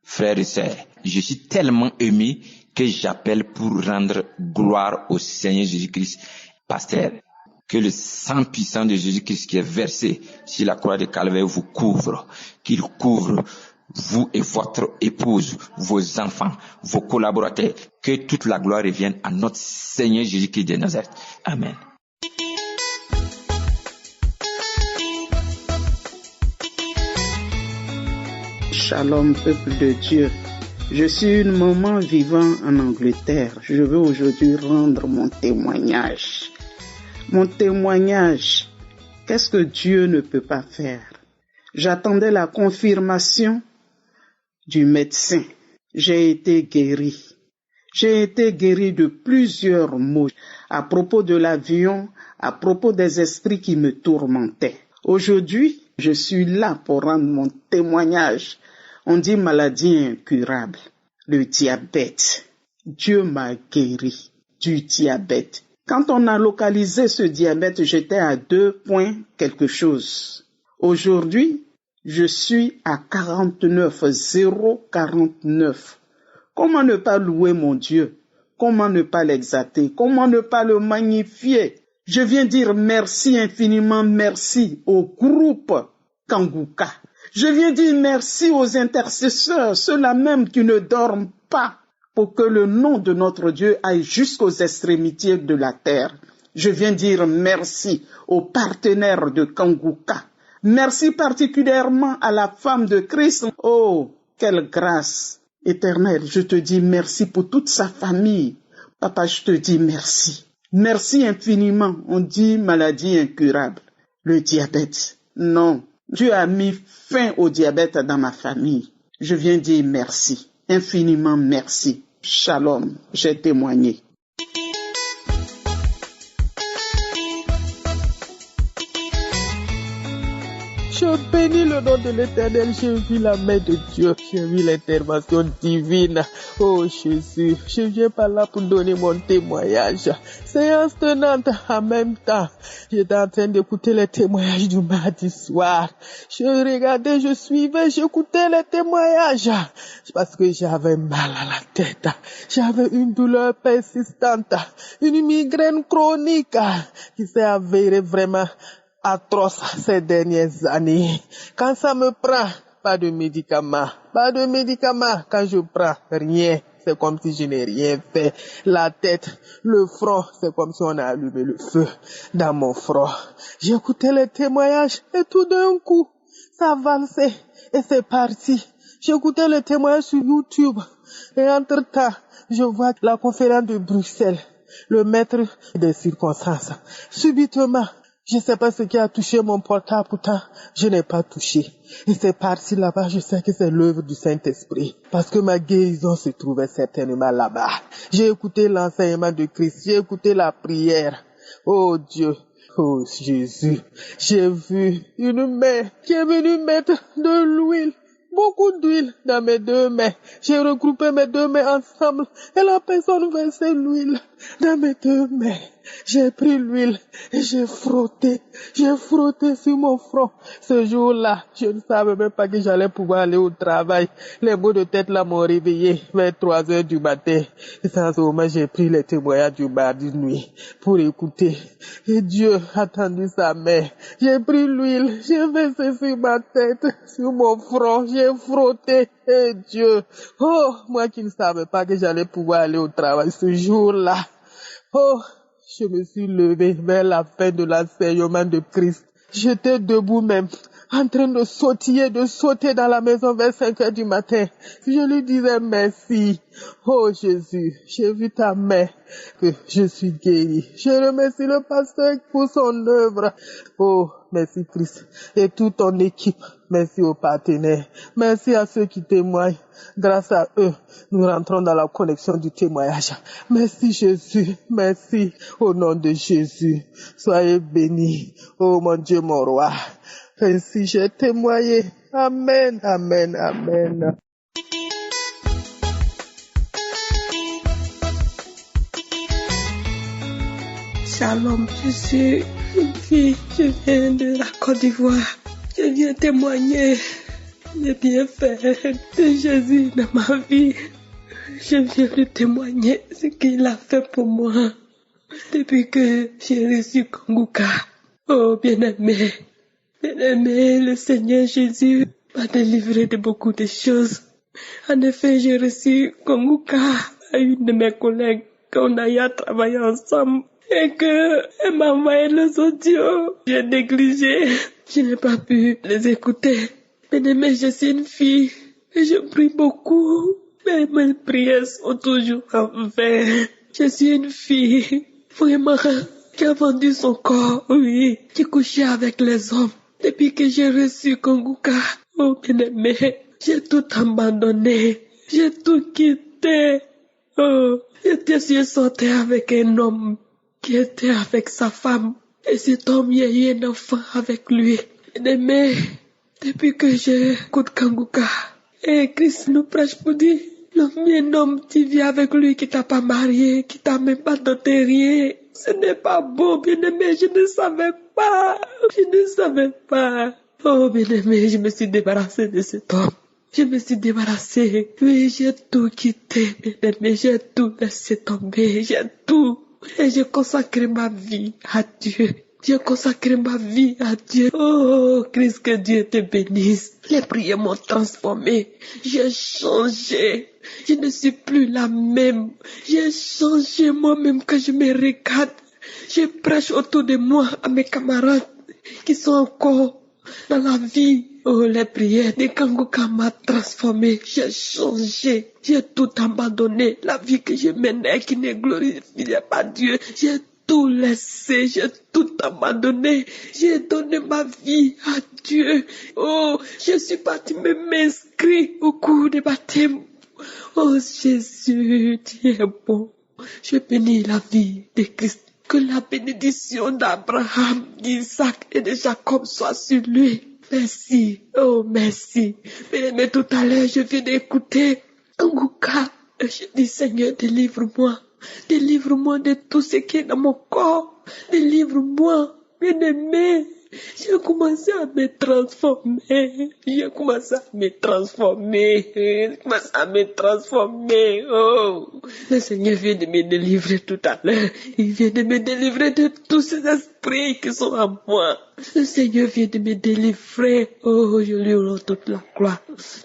Frères et sœurs, je suis tellement ému que j'appelle pour rendre gloire au Seigneur Jésus-Christ. Pasteur, que le sang puissant de Jésus-Christ qui est versé sur la croix de Calvaire vous couvre, qu'il couvre vous et votre épouse, vos enfants, vos collaborateurs, que toute la gloire revienne à notre Seigneur Jésus-Christ de Nazareth. Amen. Shalom, peuple de Dieu. Je suis une maman vivant en Angleterre. Je veux aujourd'hui rendre mon témoignage. Mon témoignage, qu'est-ce que Dieu ne peut pas faire? J'attendais la confirmation du médecin. J'ai été guéri. J'ai été guéri de plusieurs maux à propos de l'avion, à propos des esprits qui me tourmentaient. Aujourd'hui, je suis là pour rendre mon témoignage. On dit maladie incurable, le diabète. Dieu m'a guéri du diabète. Quand on a localisé ce diabète, j'étais à 2 points quelque chose. Aujourd'hui, je suis à 49,049. Comment ne pas louer mon Dieu? Comment ne pas l'exalter? Comment ne pas le magnifier? Je viens dire merci infiniment, merci au groupe Kanguka. Je viens dire merci aux intercesseurs, ceux-là même qui ne dorment pas, pour que le nom de notre Dieu aille jusqu'aux extrémités de la terre. Je viens dire merci aux partenaires de Kanguka. Merci particulièrement à la femme de Christ. Oh, quelle grâce éternelle. Je te dis merci pour toute sa famille. Papa, je te dis merci. Merci infiniment. On dit maladie incurable. Le diabète. Non. Dieu a mis fin au diabète dans ma famille. Je viens dire merci. Infiniment merci. Shalom. J'ai témoigné. Je bénis le nom de l'Éternel, j'ai vu la main de Dieu, j'ai vu l'intervention divine. Oh Jésus, je viens pas là pour donner mon témoignage. Séance tenante en même temps. J'étais en train d'écouter les témoignages du mardi soir. Je regardais, je suivais, j'écoutais les témoignages. Parce que j'avais mal à la tête. J'avais une douleur persistante. Une migraine chronique qui s'est avérée vraiment atroce ces dernières années. Quand ça me prend, pas de médicaments. Quand je prends, rien. c'est comme si je n'ai rien fait. La tête, le front, c'est comme si on a allumé le feu dans mon front. J'écoutais les témoignages et tout d'un coup, ça valsait et c'est parti. J'écoutais les témoignages sur YouTube et entre-temps, je vois la conférence de Bruxelles, le maître des circonstances. Subitement, je ne sais pas ce qui a touché mon portable, pourtant je n'ai pas touché. Et c'est parti là-bas, je sais que c'est l'œuvre du Saint-Esprit. Parce que ma guérison se trouvait certainement là-bas. J'ai écouté l'enseignement de Christ, j'ai écouté la prière. Oh Dieu, oh Jésus, j'ai vu une main qui est venue mettre de l'huile. Beaucoup d'huile dans mes deux mains. J'ai regroupé mes deux mains ensemble et la personne versait l'huile dans mes deux mains. J'ai pris l'huile et j'ai frotté sur mon front. Ce jour-là, je ne savais même pas que j'allais pouvoir aller au travail. Les maux de tête là m'ont réveillé vers 3 heures du matin. Et sans ce moment, j'ai pris les témoignages du mardi nuit pour écouter. Et Dieu a tendu sa main. J'ai pris l'huile, j'ai versé sur ma tête, sur mon front, j'ai frotté. Et Dieu, oh, moi qui ne savais pas que j'allais pouvoir aller au travail ce jour-là. Oh, je me suis levé vers la fin de l'enseignement de Christ. J'étais debout même, en train de sauter dans la maison vers 5 heures du matin. Je lui disais merci. Oh Jésus, j'ai vu ta main, que je suis guéri. Je remercie le pasteur pour son œuvre. Oh, merci Christ et toute ton équipe. Merci aux partenaires. Merci à ceux qui témoignent. Grâce à eux, nous rentrons dans la connexion du témoignage. Merci Jésus. Merci au nom de Jésus. Soyez bénis. Oh mon Dieu, mon roi. Ainsi j'ai témoigné. Amen, amen, amen. Shalom, je suis une fille. Je viens de la Côte d'Ivoire. Je viens témoigner les bienfaits de Jésus dans ma vie. Je viens de témoigner ce qu'il a fait pour moi depuis que j'ai reçu Kanguka. Oh bien-aimé, le Seigneur Jésus m'a délivré de beaucoup de choses. En effet, j'ai reçu Kanguka à une de mes collègues qu'on a travaillé ensemble et qu'elle m'a envoyé les audios. J'ai négligé. Je n'ai pas pu les écouter. Mais je suis une fille et je prie beaucoup. Mais mes prières sont toujours en vain. Je suis une fille, vraiment, qui a vendu son corps, oui, qui couchait avec les hommes. Depuis que j'ai reçu Kanguka, oh bien-aimé, j'ai tout abandonné. J'ai tout quitté. Oh, je sortais avec un homme qui était avec sa femme. Et cet homme, il y a eu un enfant avec lui. Mais depuis que j'écoute Kanguka, et Christ nous prêche pour dire, un homme qui vit avec lui, qui t'a pas marié, qui t'a même pas doté rien, ce n'est pas beau, bien-aimé, je ne savais pas. Oh, bien-aimé, je me suis débarrassée de cet homme. Je me suis débarrassée. Oui, j'ai tout quitté, bien-aimé, j'ai tout laissé tomber, j'ai tout. Et j'ai consacré ma vie à Dieu. J'ai consacré ma vie à Dieu. Oh, Christ, que Dieu te bénisse. Les prières m'ont transformé. J'ai changé. Je ne suis plus la même. J'ai changé moi-même quand je me regarde. Je prêche autour de moi à mes camarades qui sont encore dans la vie. Oh, les prières de Kanguka m'a transformé. J'ai changé. J'ai tout abandonné. La vie que je menais qui ne glorifiait pas Dieu. J'ai tout laissé. J'ai tout abandonné. J'ai donné ma vie à Dieu. Oh, je suis partie m'inscrire au cours de baptême. Oh, Jésus, tu es bon. Je bénis la vie de Christ. Que la bénédiction d'Abraham, d'Isaac et de Jacob soit sur lui. Merci, oh merci. Mais tout à l'heure, je viens d'écouter Kanguka. Je dis, Seigneur, délivre-moi. Délivre-moi de tout ce qui est dans mon corps. Délivre-moi, bien-aimé. J'ai commencé à me transformer. Oh, le Seigneur vient de me délivrer tout à l'heure. Il vient de me délivrer de tous ces esprits qui sont en moi. Le Seigneur vient de me délivrer. Oh, je lui rends toute la gloire.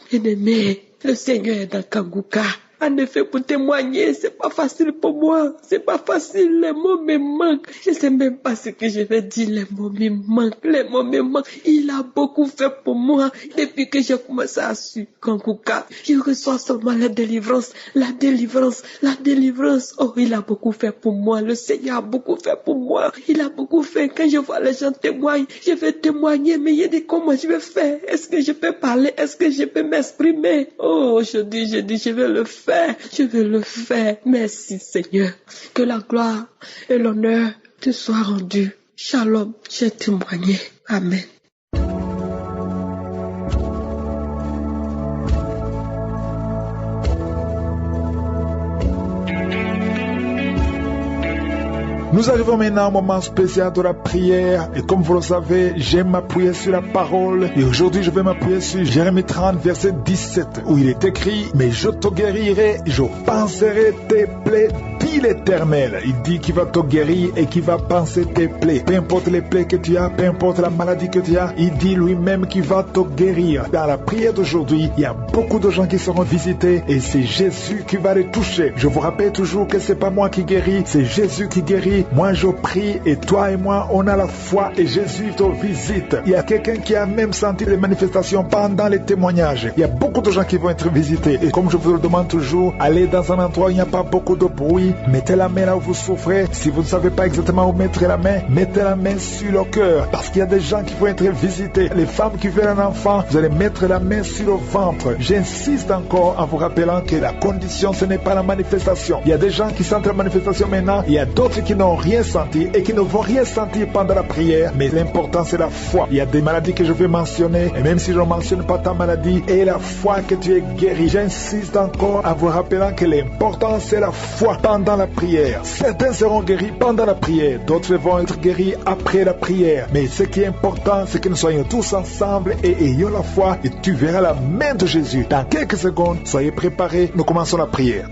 Bien-aimé, le Seigneur est dans Kanguka. En effet, pour témoigner, c'est pas facile pour moi. C'est pas facile. Les mots me manquent. Je sais même pas ce que je vais dire. Les mots me manquent. Les mots me manquent. Il a beaucoup fait pour moi. Depuis que j'ai commencé à suivre Kanguka, je reçois seulement la délivrance. La délivrance. La délivrance. Oh, il a beaucoup fait pour moi. Le Seigneur a beaucoup fait pour moi. Il a beaucoup fait. Quand je vois les gens témoigner, je vais témoigner. Mais il dit comment je vais faire? Est-ce que je peux parler? Est-ce que je peux m'exprimer? Oh, je dis, je vais le faire. Je vais le faire. Merci Seigneur. Que la gloire et l'honneur te soient rendus. Shalom, j'ai témoigné. Amen. Nous arrivons maintenant au moment spécial de la prière et comme vous le savez, j'aime m'appuyer sur la parole et aujourd'hui je vais m'appuyer sur Jérémie 30 verset 17 où il est écrit « Mais je te guérirai, je panserai tes plaies, dit l'Éternel. » Il dit qu'il va te guérir et qu'il va panser tes plaies. Peu importe les plaies que tu as, peu importe la maladie que tu as, il dit lui-même qu'il va te guérir. Dans la prière d'aujourd'hui, il y a beaucoup de gens qui seront visités et c'est Jésus qui va les toucher. Je vous rappelle toujours que c'est pas moi qui guéris, c'est Jésus qui guérit. Moi je prie et toi et moi on a la foi et Jésus te visite. Il y a quelqu'un qui a même senti les manifestations pendant les témoignages. Il y a beaucoup de gens qui vont être visités et comme je vous le demande toujours, allez dans un endroit où il n'y a pas beaucoup de bruit, mettez la main là où vous souffrez. Si vous ne savez pas exactement où mettre la main, mettez la main sur le cœur parce qu'il y a des gens qui vont être visités. Les femmes qui veulent un enfant, vous allez mettre la main sur le ventre. J'insiste encore en vous rappelant que la condition ce n'est pas la manifestation. Il y a des gens qui sentent la manifestation maintenant, il y a d'autres qui n'ont rien senti et qui ne vont rien sentir pendant la prière, mais l'important c'est la foi. Il y a des maladies que je vais mentionner et même si je ne mentionne pas ta maladie et la foi que tu es guéri, j'insiste encore en vous rappelant que l'important c'est la foi pendant la prière. Certains seront guéris pendant la prière, d'autres vont être guéris après la prière, mais ce qui est important c'est que nous soyons tous ensemble et ayons la foi et tu verras la main de Jésus. Dans quelques secondes, soyez préparés, nous commençons la prière.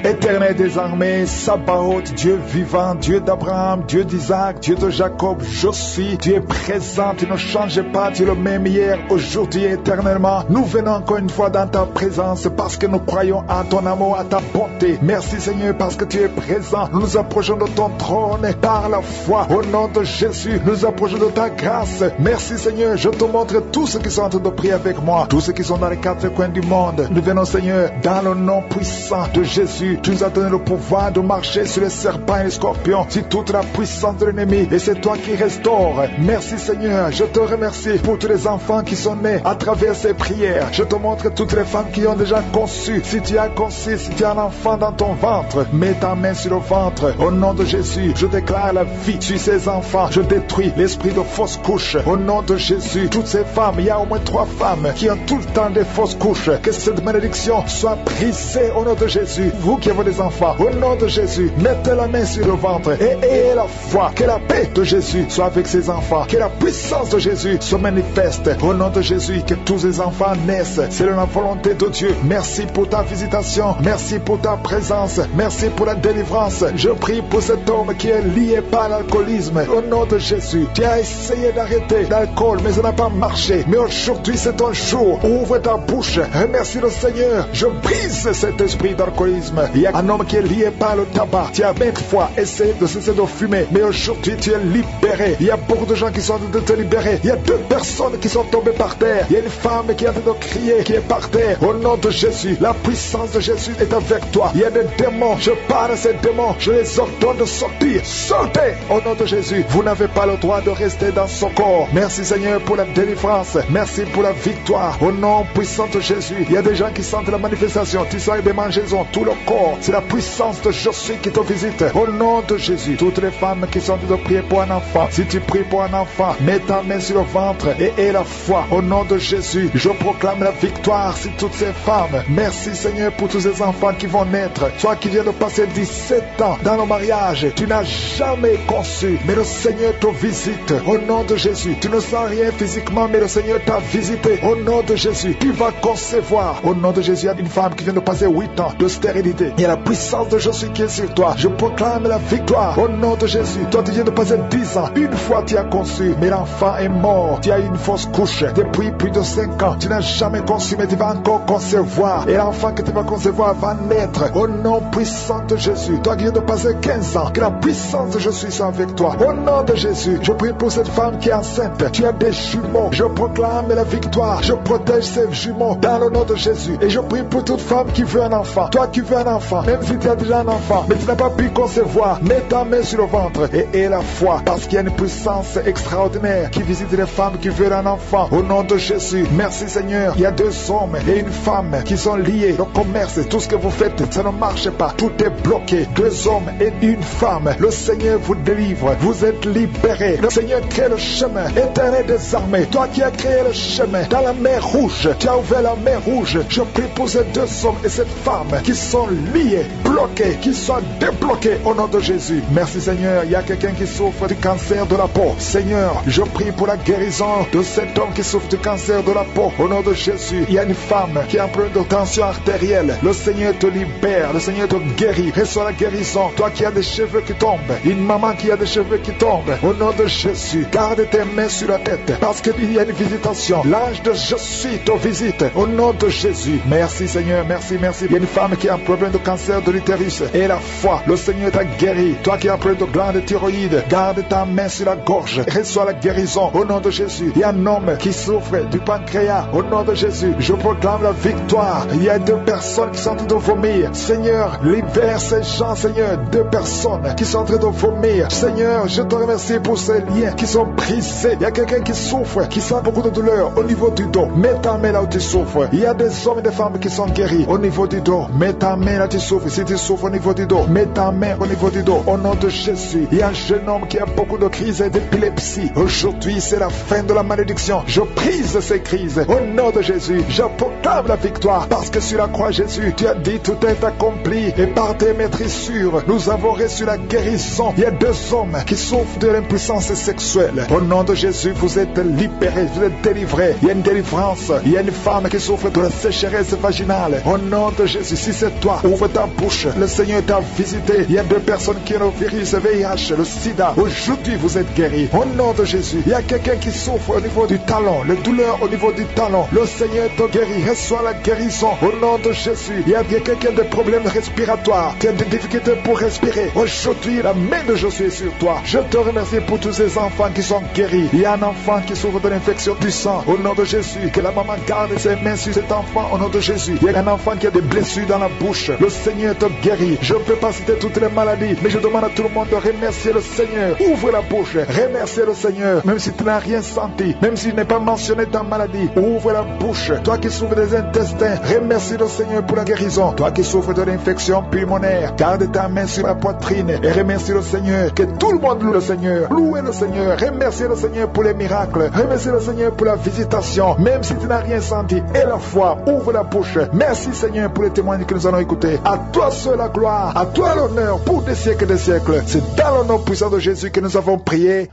Éternel des armées, Sabaoth, Dieu vivant, Dieu d'Abraham, Dieu d'Isaac, Dieu de Jacob, je suis, tu es présent, tu ne changes pas, tu es le même hier, aujourd'hui et éternellement. Nous venons encore une fois dans ta présence parce que nous croyons à ton amour, à ta bonté. Merci Seigneur parce que tu es présent. Nous nous approchons de ton trône par la foi. Au nom de Jésus, nous nous approchons de ta grâce. Merci Seigneur, je te montre tous ceux qui sont en train de prier avec moi, tous ceux qui sont dans les quatre coins du monde. Nous venons Seigneur, dans le nom puissant de Jésus. Tu nous as donné le pouvoir de marcher sur les serpents et les scorpions, sur toute la puissance de l'ennemi. Et c'est toi qui restaures. Merci Seigneur. Je te remercie pour tous les enfants qui sont nés à travers ces prières. Je te montre toutes les femmes qui ont déjà conçu. Si tu as conçu, si tu as un enfant dans ton ventre, mets ta main sur le ventre. Au nom de Jésus, je déclare la vie sur ces enfants. Je détruis l'esprit de fausse couche. Au nom de Jésus, toutes ces femmes, il y a au moins 3 femmes qui ont tout le temps des fausses couches. Que cette malédiction soit brisée au nom de Jésus. Vous qui avez des enfants, au nom de Jésus, mettez la main sur le ventre et ayez la foi. Que la paix de Jésus soit avec ces enfants. Que la puissance de Jésus se manifeste. Au nom de Jésus, que tous ces enfants naissent. C'est la volonté de Dieu. Merci pour ta visitation. Merci pour ta présence. Merci pour la délivrance. Je prie pour cet homme qui est lié par l'alcoolisme. Au nom de Jésus, tu as essayé d'arrêter l'alcool, mais ça n'a pas marché. Mais aujourd'hui, c'est ton jour. Ouvre ta bouche. Remercie le Seigneur. Je brise cet esprit d'alcoolisme. Il y a un homme qui est lié par le tabac. Tu as 20 fois essayé de cesser de fumer, mais aujourd'hui tu es libéré. Il y a beaucoup de gens qui sont en train de te libérer. Il y a 2 personnes qui sont tombées par terre. Il y a une femme qui est en train de crier, qui est par terre. Au nom de Jésus, la puissance de Jésus est avec toi. Il y a des démons. Je parle à ces démons. Je les ordonne de sortir. Sortez au nom de Jésus. Vous n'avez pas le droit de rester dans son corps. Merci Seigneur pour la délivrance. Merci pour la victoire. Au nom puissant de Jésus, il y a des gens qui sentent la manifestation. Tu sens des mangeaisons, tout le corps. C'est la puissance de Jésus qui te visite. Au nom de Jésus, toutes les femmes qui sont en train de prier pour un enfant, si tu pries pour un enfant, mets ta main sur le ventre et aie la foi. Au nom de Jésus, je proclame la victoire sur toutes ces femmes. Merci Seigneur pour tous ces enfants qui vont naître. Toi qui viens de passer 17 ans dans le mariage, tu n'as jamais conçu, mais le Seigneur te visite. Au nom de Jésus, tu ne sens rien physiquement, mais le Seigneur t'a visité. Au nom de Jésus, tu vas concevoir. Au nom de Jésus, il y a une femme qui vient de passer 8 ans de stérilité. Il y a la puissance de Jésus qui est sur toi. Je proclame la victoire au nom de Jésus. Toi, tu viens de passer 10 ans. Une fois, tu as conçu, mais l'enfant est mort. Tu as eu une fausse couche depuis plus de 5 ans. Tu n'as jamais conçu, mais tu vas encore concevoir. Et l'enfant que tu vas concevoir va naître au nom puissant de Jésus. Toi qui viens de passer 15 ans, que la puissance de Jésus soit avec toi. Au nom de Jésus, je prie pour cette femme qui est enceinte. Tu as des jumeaux. Je proclame la victoire. Je protège ces jumeaux dans le nom de Jésus. Et je prie pour toute femme qui veut un enfant. Toi qui veux un enfant, même si tu as déjà un enfant, mais tu n'as pas pu concevoir, mets ta main sur le ventre et aie la foi, parce qu'il y a une puissance extraordinaire qui visite les femmes qui veulent un enfant. Au nom de Jésus, merci Seigneur. Il y a 2 hommes et une femme qui sont liés. Le commerce, tout ce que vous faites, ça ne marche pas. Tout est bloqué. 2 hommes et une femme. Le Seigneur vous délivre. Vous êtes libérés. Le Seigneur crée le chemin. Éternel des armées, toi qui as créé le chemin dans la mer rouge, tu as ouvert la mer rouge. Je prie pour ces 2 hommes et cette femme qui sont liés, bloqués, qui soient débloqués au nom de Jésus. Merci Seigneur. Il y a quelqu'un qui souffre du cancer de la peau. Seigneur, je prie pour la guérison de cet homme qui souffre du cancer de la peau. Au nom de Jésus, il y a une femme qui a un problème de tension artérielle. Le Seigneur te libère, le Seigneur te guérit. Reçois la guérison. Toi qui as des cheveux qui tombent, une maman qui a des cheveux qui tombent, au nom de Jésus, garde tes mains sur la tête, parce qu'il y a une visitation. L'ange de Jésus te visite au nom de Jésus. Merci Seigneur, merci, merci. Il y a une femme qui a un problème de cancer de l'utérus et la foi, le Seigneur t'a guéri. Toi qui as un problème de glande thyroïde, garde ta main sur la gorge, reçois la guérison au nom de Jésus. Il y a un homme qui souffre du pancréas au nom de Jésus. Je proclame la victoire. Il y a 2 personnes qui sont en train de vomir. Seigneur, libère ces gens, Seigneur. 2 personnes qui sont en train de vomir. Seigneur, je te remercie pour ces liens qui sont brisés. Il y a quelqu'un qui souffre, qui sent beaucoup de douleur au niveau du dos. Mets ta main là où tu souffres. Il y a des hommes et des femmes qui sont guéris au niveau du dos. Mets ta main là où tu souffres. Si tu souffres au niveau du dos, mets ta main au niveau du dos. Au nom de Jésus, il y a un jeune homme qui a beaucoup de crises d'épilepsie. Aujourd'hui, c'est la fin de la malédiction. Je brise ces crises. Au nom de Jésus, je proclame la victoire. Parce que sur la croix, Jésus, tu as dit tout est accompli. Et par tes maîtrissures, nous avons reçu la guérison. Il y a 2 hommes qui souffrent de l'impuissance sexuelle. Au nom de Jésus, vous êtes libérés, vous êtes délivrés. Il y a une délivrance. Il y a une femme qui souffre de la sécheresse vaginale. Au nom de Jésus, si c'est toi, ouvre ta bouche. Le Seigneur t'a visité. Il y a 2 personnes qui ont le virus VIH, le sida. Aujourd'hui, vous êtes guéris. Au nom de Jésus, il y a quelqu'un qui souffre au niveau du talon, le douleur au niveau du talon. Le Seigneur te guérit. Reçois la guérison. Au nom de Jésus, il y a quelqu'un qui a des problèmes respiratoires, qui a des difficultés pour respirer. Aujourd'hui, la main de Jésus est sur toi. Je te remercie pour tous ces enfants qui sont guéris. Il y a un enfant qui souffre de l'infection du sang. Au nom de Jésus, que la maman garde ses mains sur cet enfant. Au nom de Jésus, il y a un enfant qui a des blessures dans la bouche. Le Seigneur te guérit. Je ne peux pas citer toutes les maladies, mais je demande à tout le monde de remercier le Seigneur. Ouvre la bouche, remercier le Seigneur. Même si tu n'as rien senti, même si tu n'es pas mentionné ta maladie, ouvre la bouche. Toi qui souffres des intestins, remercie le Seigneur pour la guérison. Toi qui souffres de l'infection pulmonaire, garde ta main sur la poitrine et remercie le Seigneur. Que tout le monde loue le Seigneur. Louez le Seigneur. Remerciez le Seigneur pour les miracles. Remerciez le Seigneur pour la visitation. Même si tu n'as rien senti, et la foi, ouvre la bouche. Merci Seigneur pour les témoignages que nous allons écouter. À toi seul la gloire, à toi l'honneur pour des siècles et des siècles. C'est dans le nom puissant de Jésus que nous avons prié.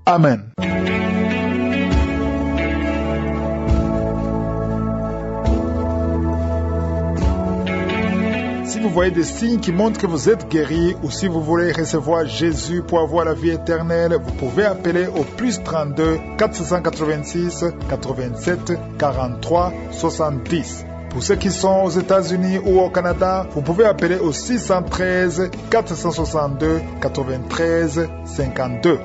Amen. Si vous voyez des signes qui montrent que vous êtes guéri, ou si vous voulez recevoir Jésus pour avoir la vie éternelle, vous pouvez appeler au plus 32 486 87 43 70. Pour ceux qui sont aux États-Unis ou au Canada, vous pouvez appeler au 613 462 93 52.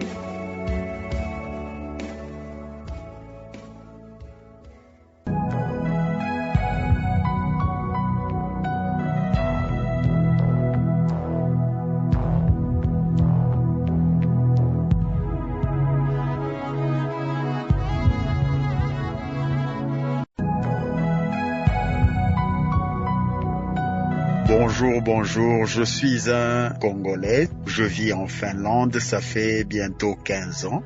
Bonjour, je suis un Congolais, je vis en Finlande, ça fait bientôt 15 ans.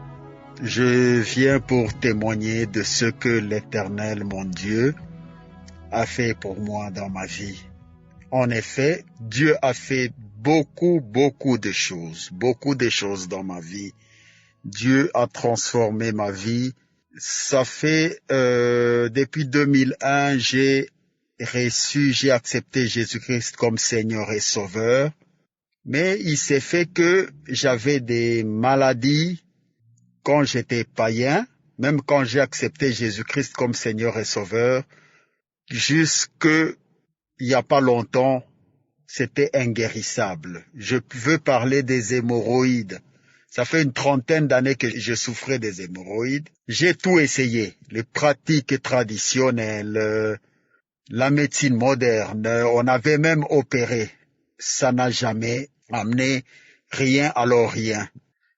Je viens pour témoigner de ce que l'Éternel, mon Dieu, a fait pour moi dans ma vie. En effet, Dieu a fait beaucoup de choses dans ma vie. Dieu a transformé ma vie. Ça fait, depuis 2001, j'ai j'ai accepté Jésus-Christ comme Seigneur et Sauveur, mais il s'est fait que j'avais des maladies quand j'étais païen, même quand j'ai accepté Jésus-Christ comme Seigneur et Sauveur, jusque il n'y a pas longtemps, c'était inguérissable. Je veux parler des hémorroïdes. Ça fait une 30aine d'années que je souffrais des hémorroïdes. J'ai tout essayé, les pratiques traditionnelles, la médecine moderne, on avait même opéré. Ça n'a jamais amené rien, alors rien.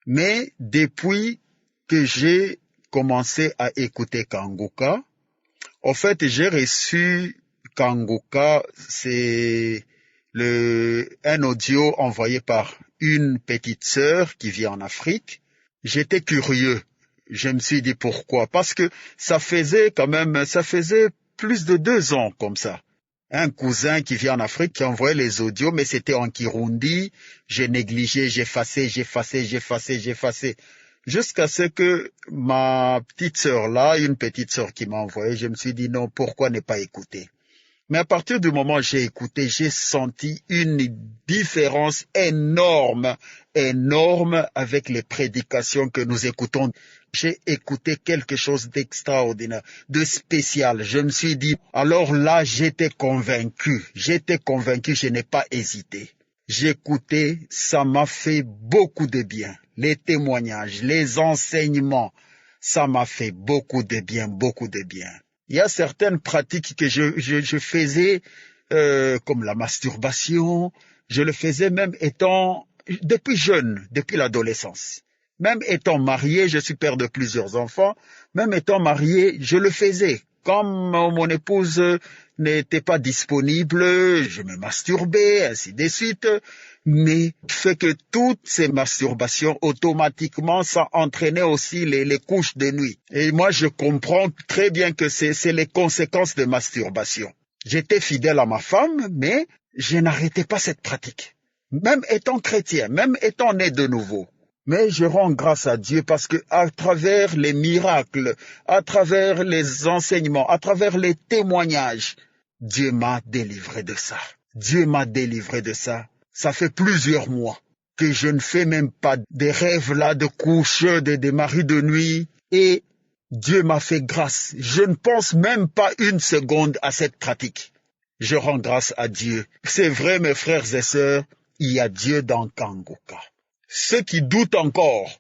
Mais depuis que j'ai commencé à écouter Kanguka, en fait, j'ai reçu Kanguka, c'est un audio envoyé par une petite sœur qui vit en Afrique. J'étais curieux. Je me suis dit pourquoi. Parce que ça faisait plus de 2 ans comme ça. Un cousin qui vit en Afrique qui envoyait les audios, mais c'était en Kirundi. J'ai négligé, j'ai effacé. Jusqu'à ce que ma petite sœur là, une petite sœur qui m'a envoyé, je me suis dit non, pourquoi ne pas écouter? Mais à partir du moment où j'ai écouté, j'ai senti une différence énorme avec les prédications que nous écoutons. J'ai écouté quelque chose d'extraordinaire, de spécial. Je me suis dit, alors là, j'étais convaincu, je n'ai pas hésité. J'écoutais, ça m'a fait beaucoup de bien. Les témoignages, les enseignements, ça m'a fait beaucoup de bien. Il y a certaines pratiques que je faisais, comme la masturbation, je le faisais même étant, depuis jeune, depuis l'adolescence. Même étant marié, je suis père de plusieurs enfants, même étant marié, je le faisais. Comme mon épouse n'était pas disponible, je me masturbais, ainsi de suite. Mais fait que toutes ces masturbations, automatiquement, ça entraînait aussi les couches de nuit. Et moi, je comprends très bien que c'est les conséquences de masturbation. J'étais fidèle à ma femme, mais je n'arrêtais pas cette pratique. Même étant chrétien, même étant né de nouveau. Mais je rends grâce à Dieu parce que à travers les miracles, à travers les enseignements, à travers les témoignages, Dieu m'a délivré de ça. Ça fait plusieurs mois que je ne fais même pas des rêves là de couche, des maris de nuit. Et Dieu m'a fait grâce. Je ne pense même pas une seconde à cette pratique. Je rends grâce à Dieu. C'est vrai, mes frères et sœurs, il y a Dieu dans Kanguka. Ceux qui doutent encore,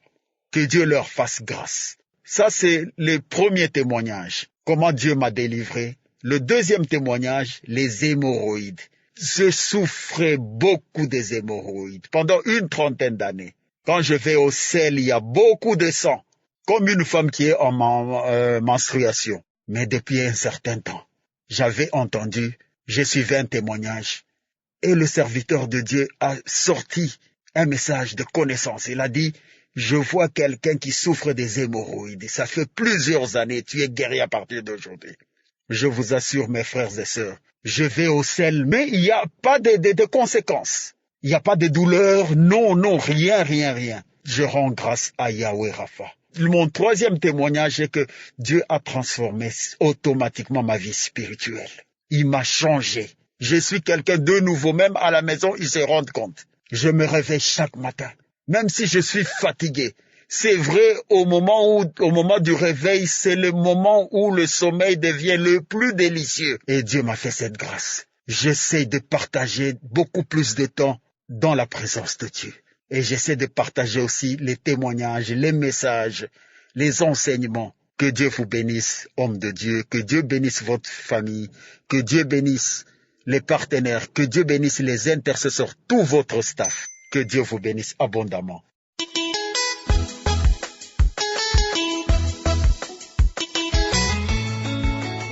que Dieu leur fasse grâce. Ça, c'est le premier témoignage. Comment Dieu m'a délivré. Le deuxième témoignage, les hémorroïdes. Je souffrais beaucoup des hémorroïdes pendant une 30aine d'années. Quand je vais au sel, il y a beaucoup de sang, comme une femme qui est en menstruation. Mais depuis un certain temps, j'avais entendu, j'ai suivi un témoignage, et le serviteur de Dieu a sorti un message de connaissance. Il a dit, je vois quelqu'un qui souffre des hémorroïdes. Ça fait plusieurs années, tu es guéri à partir d'aujourd'hui. Je vous assure, mes frères et sœurs, je vais au sel, mais il n'y a pas de conséquences. Il n'y a pas de douleur, non, rien. Je rends grâce à Yahweh Rapha. Mon troisième témoignage est que Dieu a transformé automatiquement ma vie spirituelle. Il m'a changé. Je suis quelqu'un de nouveau, même à la maison, ils se rendent compte. Je me réveille chaque matin, même si je suis fatigué. C'est vrai, au moment du réveil, c'est le moment où le sommeil devient le plus délicieux. Et Dieu m'a fait cette grâce. J'essaie de partager beaucoup plus de temps dans la présence de Dieu. Et j'essaie de partager aussi les témoignages, les messages, les enseignements. Que Dieu vous bénisse, hommes de Dieu. Que Dieu bénisse votre famille. Que Dieu bénisse les partenaires. Que Dieu bénisse les intercesseurs, tout votre staff. Que Dieu vous bénisse abondamment.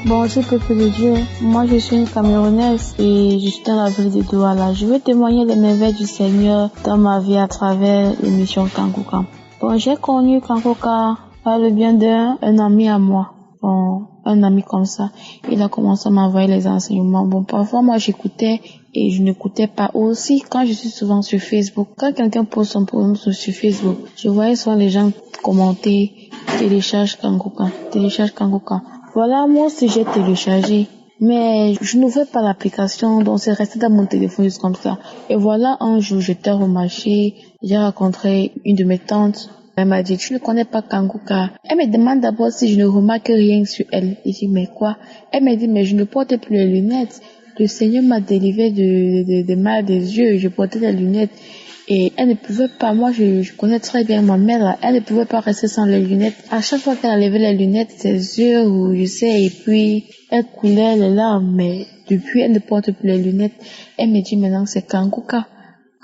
Bonjour peuple de Dieu, moi je suis une Camerounaise et je suis dans la ville de Douala. Je veux témoigner des merveilles du Seigneur dans ma vie à travers l'émission Kanguka. Bon, j'ai connu Kanguka par le bien d'un ami à moi. Bon, un ami comme ça, il a commencé à m'envoyer les enseignements. Bon, parfois moi j'écoutais et je n'écoutais pas. Aussi, quand je suis souvent sur Facebook, quand quelqu'un pose son problème sur Facebook, je voyais souvent les gens commenter, télécharge Kanguka. Voilà, moi aussi j'ai téléchargé. Mais je n'ouvrais pas l'application, donc c'est resté dans mon téléphone juste comme ça. Et voilà, un jour, j'étais au marché, j'ai rencontré une de mes tantes. Elle m'a dit, tu ne connais pas Kanguka? Elle me demande d'abord si je ne remarque rien sur elle. Et je dis, mais quoi? Elle m'a dit, mais je ne porte plus les lunettes. Le Seigneur m'a délivré de mal des yeux. Je portais les lunettes. Et elle ne pouvait pas, moi je connais très bien ma mère là, elle ne pouvait pas rester sans les lunettes. À chaque fois qu'elle enlevait les lunettes, ses yeux rougissaient et puis elle coulait les larmes. Mais depuis elle ne porte plus les lunettes. Elle me dit maintenant c'est Kanguka,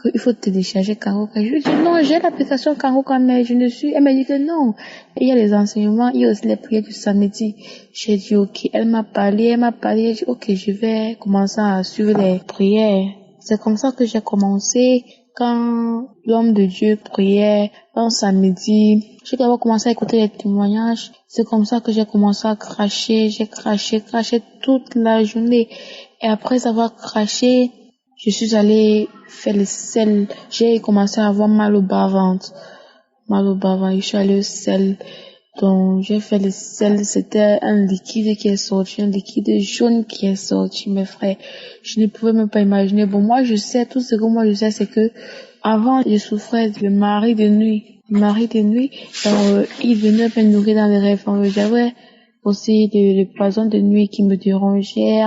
qu'il faut télécharger Kanguka. Je lui dis non, j'ai l'application Kanguka mais je ne suis. Elle me dit que non. Et il y a les enseignements, il y a aussi les prières du samedi. J'ai dit ok, elle m'a parlé, j'ai dit ok, je vais commencer à suivre les prières. C'est comme ça que j'ai commencé. Quand l'homme de Dieu priait un samedi, j'ai d'abord commencé à écouter les témoignages. C'est comme ça que j'ai commencé à cracher. J'ai craché toute la journée. Et après avoir craché, je suis allée faire le sel. J'ai commencé à avoir mal au bas-ventre. Je suis allée au sel. Donc, j'ai fait le sel. C'était un liquide qui est sorti, un liquide jaune qui est sorti, mes frères. Je ne pouvais même pas imaginer. Bon, moi, je sais, tout ce que moi je sais, c'est que avant, je souffrais de mari de nuit. Donc, il venait me nourrir dans les rêves. J'avais aussi le poison de nuit qui me dérangeait.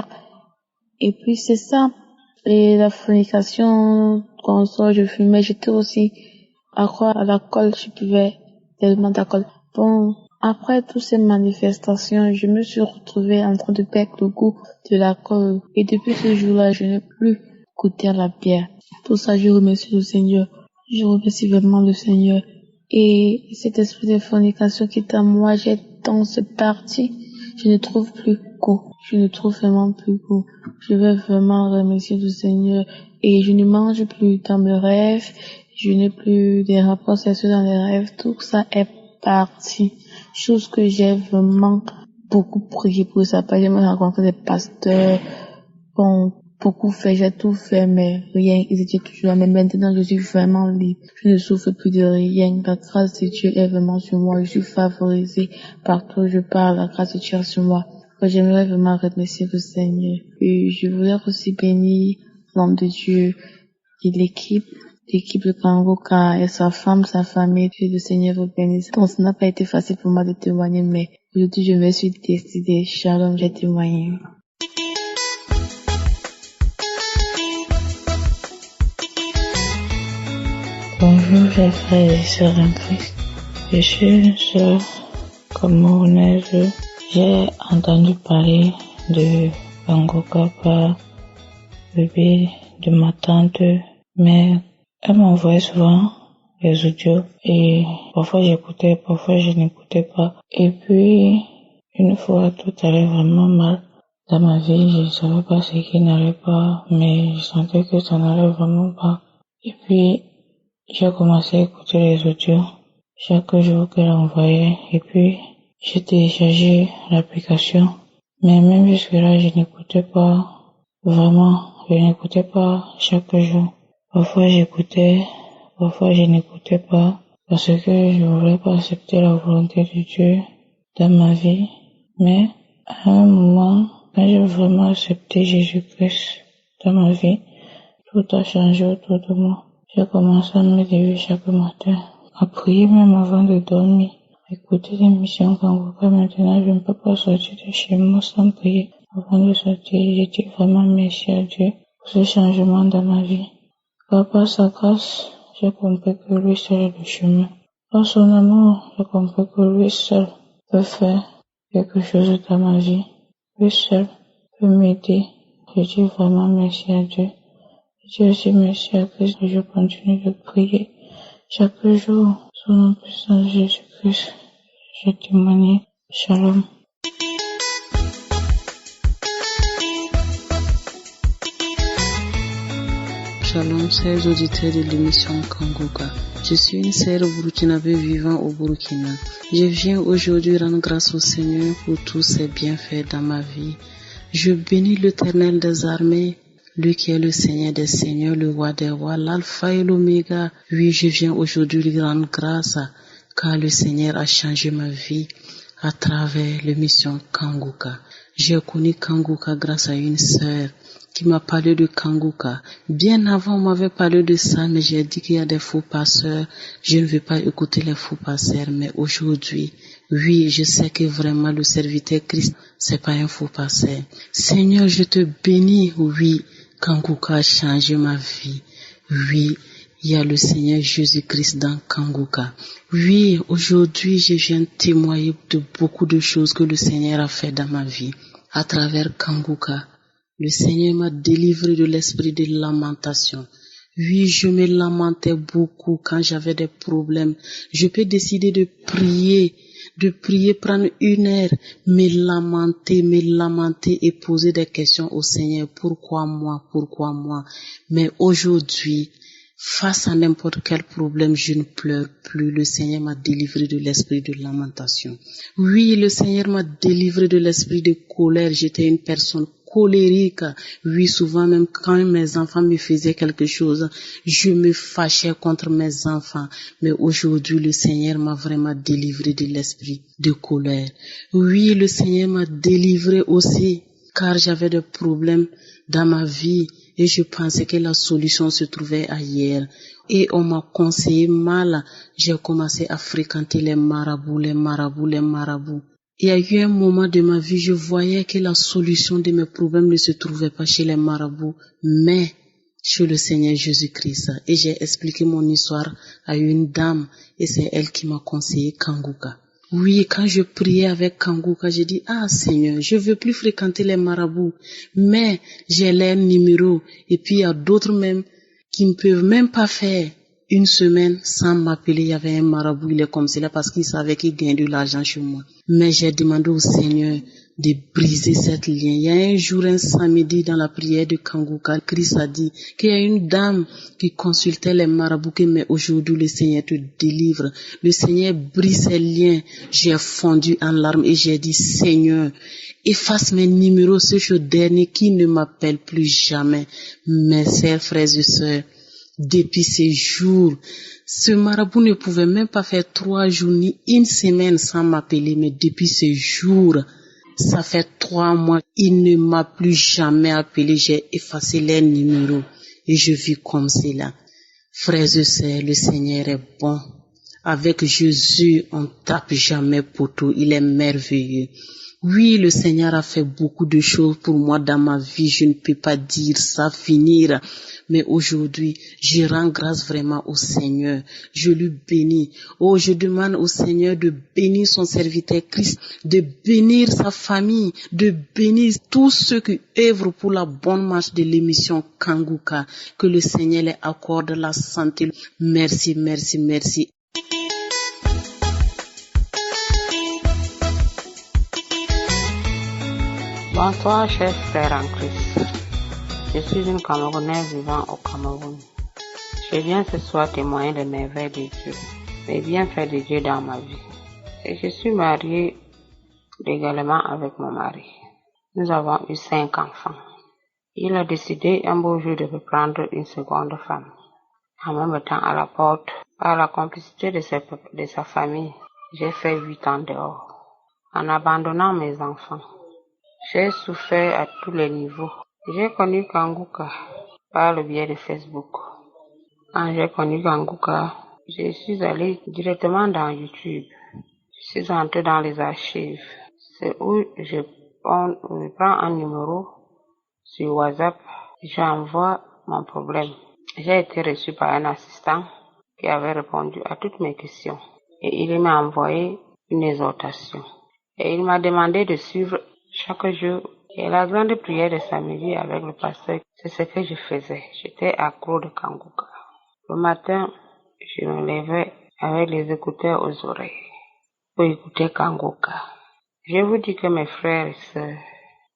Et puis, c'est ça. Et la fornication, quand je fumais, j'étais aussi accro à l'alcool. Je buvais tellement d'alcool. Bon, après toutes ces manifestations, je me suis retrouvée en train de perdre le goût de l'alcool. Et depuis ce jour-là, je n'ai plus goûté à la bière. Pour ça, je remercie le Seigneur. Je remercie vraiment le Seigneur. Et cet esprit de fornication qui est en moi, j'ai tant c'est parti. Je ne trouve plus goût. Je ne trouve vraiment plus goût. Je vais vraiment remercier le Seigneur. Et je ne mange plus dans mes rêves. Je n'ai plus des rapports sexuels dans les rêves. Tout ça est partie, chose que j'ai vraiment beaucoup prié pour ça. J'ai même rencontré des pasteurs, bon, beaucoup fait, j'ai tout fait, mais rien, ils étaient toujours là. Mais maintenant, je suis vraiment libre. Je ne souffre plus de rien. La grâce de Dieu est vraiment sur moi. Je suis favorisée partout où je parle. La grâce de Dieu est sur moi. J'aimerais vraiment remercier le Seigneur. Et je voudrais aussi bénir l'homme de Dieu et l'équipe de Kanguka et sa femme, sa famille, que le Seigneur vous bénisse. Donc, ça n'a pas été facile pour moi de témoigner, mais aujourd'hui, je me suis décidée. Shalom, j'ai témoigné. Bonjour, chers frères et sœurs en Christ. Je suis une sœur camerounaise. J'ai entendu parler de Kanguka par le biais de ma tante, mais elle m'envoyait souvent les audios et parfois j'écoutais, parfois je n'écoutais pas. Et puis, une fois, tout allait vraiment mal dans ma vie. Je ne savais pas ce qui n'allait pas, mais je sentais que ça n'allait vraiment pas. Et puis, j'ai commencé à écouter les audios chaque jour qu'elle envoyait. Et puis, j'ai téléchargé l'application. Mais même jusque-là, je n'écoutais pas vraiment. Je n'écoutais pas chaque jour. Parfois j'écoutais, parfois je n'écoutais pas, parce que je ne voulais pas accepter la volonté de Dieu dans ma vie. Mais à un moment, quand j'ai vraiment accepté Jésus-Christ dans ma vie, tout a changé autour de moi. J'ai commencé à me lever chaque matin, à prier même avant de dormir, à écouter des missions Kanguka. Maintenant, je ne peux pas sortir de chez moi sans prier. Avant de sortir, j'ai dit vraiment merci à Dieu pour ce changement dans ma vie. Car par sa grâce, j'ai compris que lui seul est le chemin. Par son amour, j'ai compris que lui seul peut faire quelque chose dans ma vie. Lui seul peut m'aider. Je dis vraiment merci à Dieu. Je dis aussi merci à Christ que je continue de prier chaque jour sous le nom puissant de Jésus-Christ. Je témoigne. Shalom. Shalom, chers auditeurs de l'émission Kanguka. Je suis une sœur burkinabé vivant au Burkina. Je viens aujourd'hui rendre grâce au Seigneur pour tous ses bienfaits dans ma vie. Je bénis l'Éternel des armées, lui qui est le Seigneur des seigneurs, le roi des rois, l'alpha et l'oméga. Oui, je viens aujourd'hui lui rendre grâce car le Seigneur a changé ma vie, à travers l'émission Kanguka. J'ai connu Kanguka grâce à une sœur qui m'a parlé de Kanguka. Bien avant, on m'avait parlé de ça, mais j'ai dit qu'il y a des faux passeurs. Je ne vais pas écouter les faux passeurs, mais aujourd'hui, oui, je sais que vraiment le serviteur Christ, c'est pas un faux passeur. Seigneur, je te bénis, oui, Kanguka a changé ma vie. Oui, il y a le Seigneur Jésus-Christ dans Kanguka. Oui, aujourd'hui, je viens témoigner de beaucoup de choses que le Seigneur a fait dans ma vie. À travers Kanguka, le Seigneur m'a délivré de l'esprit de lamentation. Oui, je me lamentais beaucoup quand j'avais des problèmes. Je peux décider de prier, prendre 1 heure, me lamenter et poser des questions au Seigneur. Pourquoi moi? Mais aujourd'hui, face à n'importe quel problème, je ne pleure plus. Le Seigneur m'a délivré de l'esprit de lamentation. Oui, le Seigneur m'a délivré de l'esprit de colère. J'étais une personne colérique. Oui, souvent même quand mes enfants me faisaient quelque chose, je me fâchais contre mes enfants. Mais aujourd'hui, le Seigneur m'a vraiment délivré de l'esprit de colère. Oui, le Seigneur m'a délivré aussi car j'avais des problèmes dans ma vie et je pensais que la solution se trouvait ailleurs. Et on m'a conseillé mal. J'ai commencé à fréquenter les marabouts. Il y a eu un moment de ma vie, je voyais que la solution de mes problèmes ne se trouvait pas chez les marabouts, mais chez le Seigneur Jésus-Christ. Et j'ai expliqué mon histoire à une dame et c'est elle qui m'a conseillé Kanguka. Oui, quand je priais avec Kanguka, j'ai dit, Seigneur, je veux plus fréquenter les marabouts, mais j'ai leur numéro. Et puis il y a d'autres même qui ne peuvent même pas faire 1 semaine sans m'appeler. Il y avait un marabout, il est comme cela parce qu'il savait qu'il gagnait de l'argent chez moi. Mais j'ai demandé au Seigneur de briser cette lien. Il y a un jour, un samedi, dans la prière de Kanguka, Christ a dit qu'il y a une dame qui consultait les marabouts, mais aujourd'hui le Seigneur te délivre. Le Seigneur brise ces liens. J'ai fondu en larmes et j'ai dit, Seigneur, efface mes numéros, ce dernier qui ne m'appelle plus jamais. Mes chers frères et sœurs, depuis ces jours, ce marabout ne pouvait même pas faire 3 jours ni 1 semaine sans m'appeler, mais depuis ces jours, ça fait 3 mois, il ne m'a plus jamais appelé, j'ai effacé les numéros et je vis comme cela. Frères et sœurs, le Seigneur est bon. Avec Jésus, on tape jamais poteau, il est merveilleux. Oui, le Seigneur a fait beaucoup de choses pour moi dans ma vie, je ne peux pas dire ça finir. Mais aujourd'hui, je rends grâce vraiment au Seigneur. Je lui bénis. Oh, je demande au Seigneur de bénir son serviteur Christ, de bénir sa famille, de bénir tous ceux qui œuvrent pour la bonne marche de l'émission Kanguka. Que le Seigneur les accorde la santé. Merci. Bonsoir, chers frères en Christ. Je suis une Camerounaise vivant au Cameroun. Je viens ce soir témoigner des merveilles de Dieu, des bienfaits de Dieu dans ma vie. Et je suis mariée légalement avec mon mari. Nous avons eu 5 enfants. Il a décidé un beau jour de reprendre une seconde femme. En même temps, à la porte, par la complicité de sa famille, j'ai fait 8 ans dehors. En abandonnant mes enfants, j'ai souffert à tous les niveaux. J'ai connu Kanguka par le biais de Facebook. Quand j'ai connu Kanguka, je suis allée directement dans YouTube. Je suis entrée dans les archives. C'est où je prends un numéro sur WhatsApp. J'envoie mon problème. J'ai été reçue par un assistant qui avait répondu à toutes mes questions. Et il m'a envoyé une exhortation. Et il m'a demandé de suivre chaque jour. Et la grande prière de samedi avec le pasteur, c'est ce que je faisais. J'étais accro de Kanguka. Le matin, je me levais avec les écouteurs aux oreilles pour écouter Kanguka. Je vous dis que mes frères et sœurs,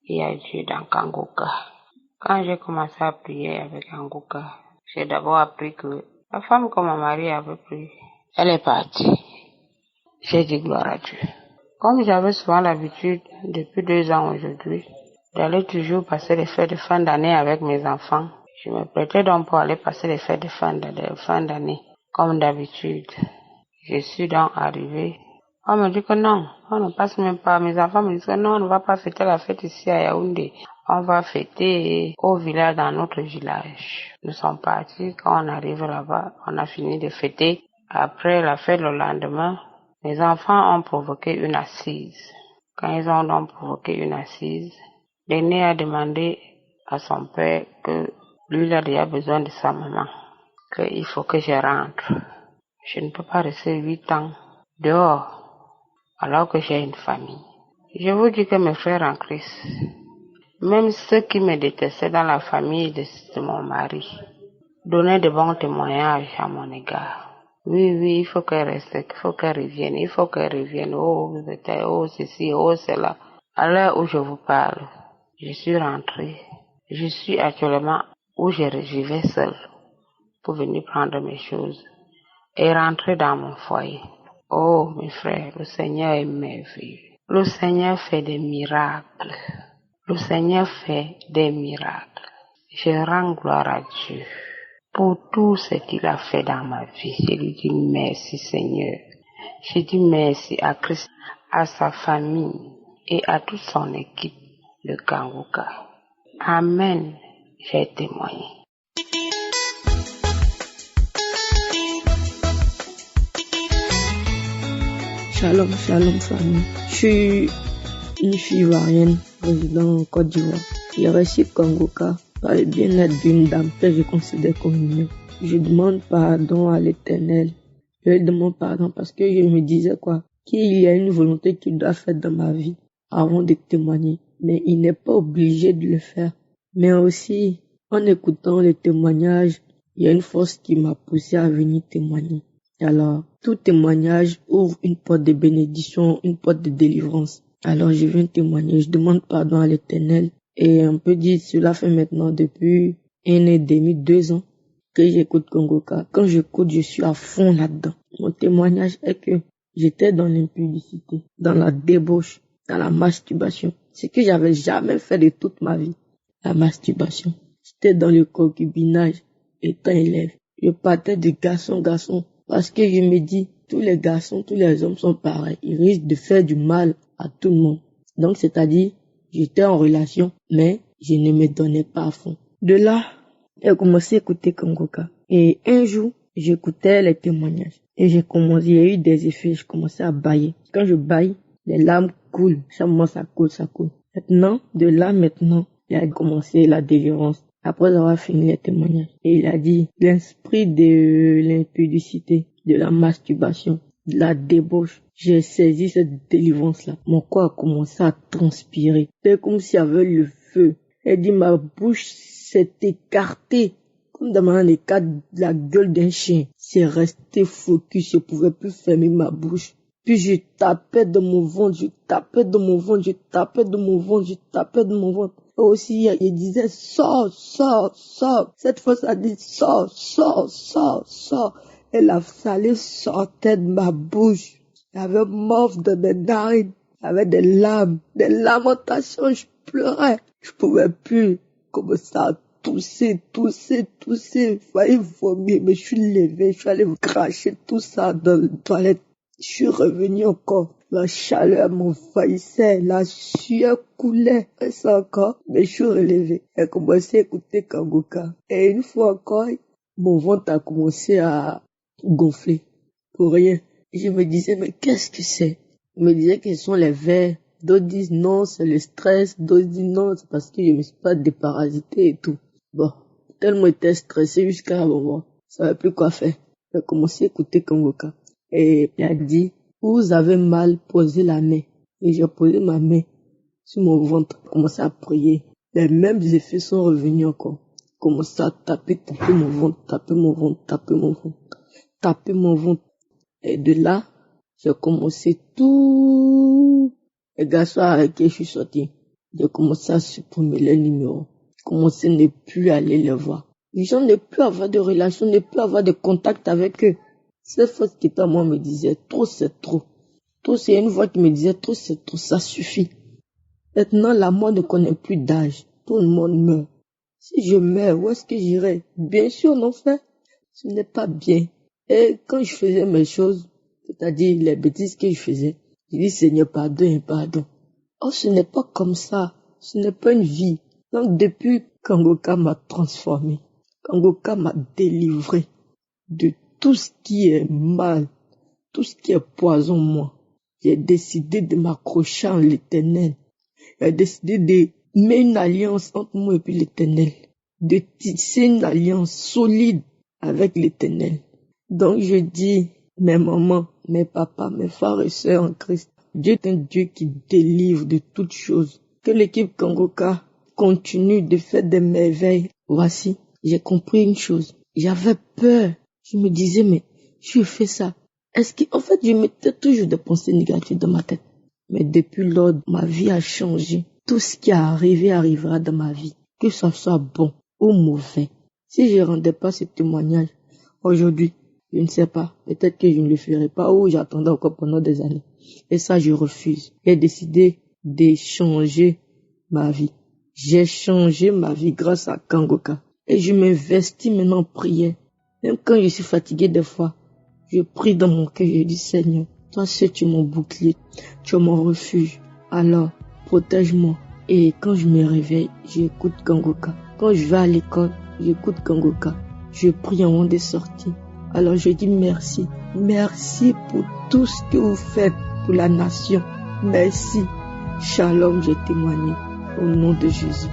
il y a Dieu dans Kanguka. Quand j'ai commencé à prier avec Kanguka, j'ai d'abord appris que la femme que mon mari avait pris, elle est partie. J'ai dit gloire à Dieu. Comme j'avais souvent l'habitude, depuis 2 ans aujourd'hui, d'aller toujours passer les fêtes de fin d'année avec mes enfants, je me prêtais donc pour aller passer les fêtes de fin d'année, comme d'habitude. Je suis donc arrivée On me dit que non, on ne passe même pas. Mes enfants me disent que non, on ne va pas fêter la fête ici à Yaoundé. On va fêter au village, dans notre village. Nous sommes partis. Quand on arrive là-bas, on a fini de fêter. Après la fête, le lendemain, les enfants ont provoqué une assise. Quand ils ont donc provoqué une assise, l'aîné a demandé à son père que lui, il a déjà besoin de sa maman, qu'il faut que je rentre. Je ne peux pas rester 8 ans dehors alors que j'ai une famille. Je vous dis que mes frères en Christ, même ceux qui me détestaient dans la famille de mon mari, donnaient de bons témoignages à mon égard. Oui, il faut qu'elle reste, il faut qu'elle revienne, oh, ceci, oh, cela. À l'heure où je vous parle, je suis rentrée. Je suis actuellement où je vais seule pour venir prendre mes choses et rentrer dans mon foyer. Oh, mes frères, le Seigneur est merveilleux. Le Seigneur fait des miracles. Le Seigneur fait des miracles. Je rends gloire à Dieu pour tout ce qu'il a fait dans ma vie. Je lui dis merci, Seigneur. Je dis merci à Christ, à sa famille et à toute son équipe de Kanguka. Amen. J'ai témoigné. Shalom, shalom famille. Je suis une fille ivoirienne résidant en Côte d'Ivoire. J'ai reçu Kanguka par le bien-être d'une dame que je considère comme une mère. Je demande pardon à l'Éternel. Je lui demande pardon parce que je me disais qu'il y a une volonté qu'il doit faire dans ma vie avant de témoigner. Mais il n'est pas obligé de le faire. Mais aussi, en écoutant les témoignages, il y a une force qui m'a poussé à venir témoigner. Alors, tout témoignage ouvre une porte de bénédiction, une porte de délivrance. Alors, je viens témoigner, je demande pardon à l'Éternel. Et on peut dire, cela fait maintenant depuis 1 an et demi, 2 ans que j'écoute Kanguka. Quand j'écoute, je suis à fond là-dedans. Mon témoignage est que j'étais dans l'impudicité, dans la débauche, dans la masturbation. Ce que j'avais jamais fait de toute ma vie. La masturbation. J'étais dans le concubinage, étant élève. Je partais de garçon. Parce que je me dis, tous les garçons, tous les hommes sont pareils. Ils risquent de faire du mal à tout le monde. Donc, c'est-à-dire, j'étais en relation, mais je ne me donnais pas à fond. De là, j'ai commencé à écouter Kanguka. Et un jour, j'écoutais les témoignages. Et il y a eu des effets, je commençais à bailler. Quand je baille, les larmes coulent. Chaque moment, ça coule. Maintenant, il a commencé la délivrance. Après avoir fini les témoignages. Et il a dit, l'esprit de l'impudicité, de la masturbation, de la débauche, j'ai saisi cette délivrance-là. Mon corps a commencé à transpirer. C'est comme s'il y avait le feu. Elle dit, ma bouche s'est écartée, comme dans le cas de la gueule d'un chien. C'est resté focus, je pouvais plus fermer ma bouche. Puis je tapais dans mon ventre. Aussi, il disait, sors. Cette fois, ça dit, sors. Et la salive sortait de ma bouche. Il y avait morve de mes narines. Il y avait des lamentations, je pleurais. Je pouvais plus commencer à tousser. Il fallait vomir, mais je suis levée, je suis allée cracher tout ça dans la toilette. Je suis revenue encore. La chaleur m'envahissait, la sueur coulait. Et ça encore, mais je suis relevée. J'ai commencé à écouter Kanguka. Et une fois encore, mon ventre a commencé à gonfler. Pour rien. Je me disais, mais qu'est-ce que c'est? Je me disais que ce sont les vers. D'autres disent non, c'est le stress. D'autres disent non, c'est parce que je me suis pas déparasité et tout. Bon, tellement j'étais stressé jusqu'à un moment. Je savais plus quoi faire. J'ai commencé à écouter Kanguka. Et il a dit, vous avez mal, posez la main. Et j'ai posé ma main sur mon ventre. J'ai commencé à prier. Les mêmes effets sont revenus encore. J'ai commencé à taper mon ventre. Et de là, j'ai commencé tout. Les garçons avec qui je suis sorti, j'ai commencé à supprimer les numéros. J'ai commencé à ne plus aller les voir. Les gens ne plus avoir de relations, ne plus avoir de contact avec eux. Cette fois qui était à moi me disait, trop c'est trop. Trop c'est une voix qui me disait, trop c'est trop, ça suffit. Maintenant, la mort ne connaît plus d'âge. Tout le monde meurt. Si je meurs, où est-ce que j'irai? Bien sûr, en enfer. Ce n'est pas bien. Et quand je faisais mes choses, c'est-à-dire les bêtises que je faisais. Je dis Seigneur, pardon. Oh, ce n'est pas comme ça. Ce n'est pas une vie. Donc depuis, Kangoka m'a transformé. Kangoka m'a délivré de tout ce qui est mal, tout ce qui est poison, moi. J'ai décidé de m'accrocher en l'Éternel. J'ai décidé de mettre une alliance entre moi et puis l'Éternel. De tisser une alliance solide avec l'Éternel. Donc je dis, mes mamans, mes papas, mes frères et sœurs en Christ, Dieu est un Dieu qui délivre de toutes choses. Que l'équipe Kangoka continue de faire des merveilles. Voici, j'ai compris une chose. J'avais peur. Je me disais, mais je fais ça. En fait, je mettais toujours des pensées négatives dans ma tête. Mais depuis lors, ma vie a changé. Tout ce qui est arrivé arrivera dans ma vie. Que ça soit bon ou mauvais. Si je ne rendais pas ce témoignage aujourd'hui, je ne sais pas. Peut-être que je ne le ferai pas ou j'attendais encore pendant des années. Et ça, je refuse. J'ai décidé de changer ma vie. J'ai changé ma vie grâce à Kangoka. Et je m'investis maintenant en prière. Même quand je suis fatigué des fois, je prie dans mon cœur, je dis Seigneur, toi seul tu es mon bouclier, tu es mon refuge. Alors, protège-moi. Et quand je me réveille, j'écoute Kangoka. Quand je vais à l'école, j'écoute Kangoka. Je prie avant de sortir. Alors je dis merci. Merci pour tout ce que vous faites pour la nation. Merci. Shalom, j'ai témoigné. Au nom de Jésus.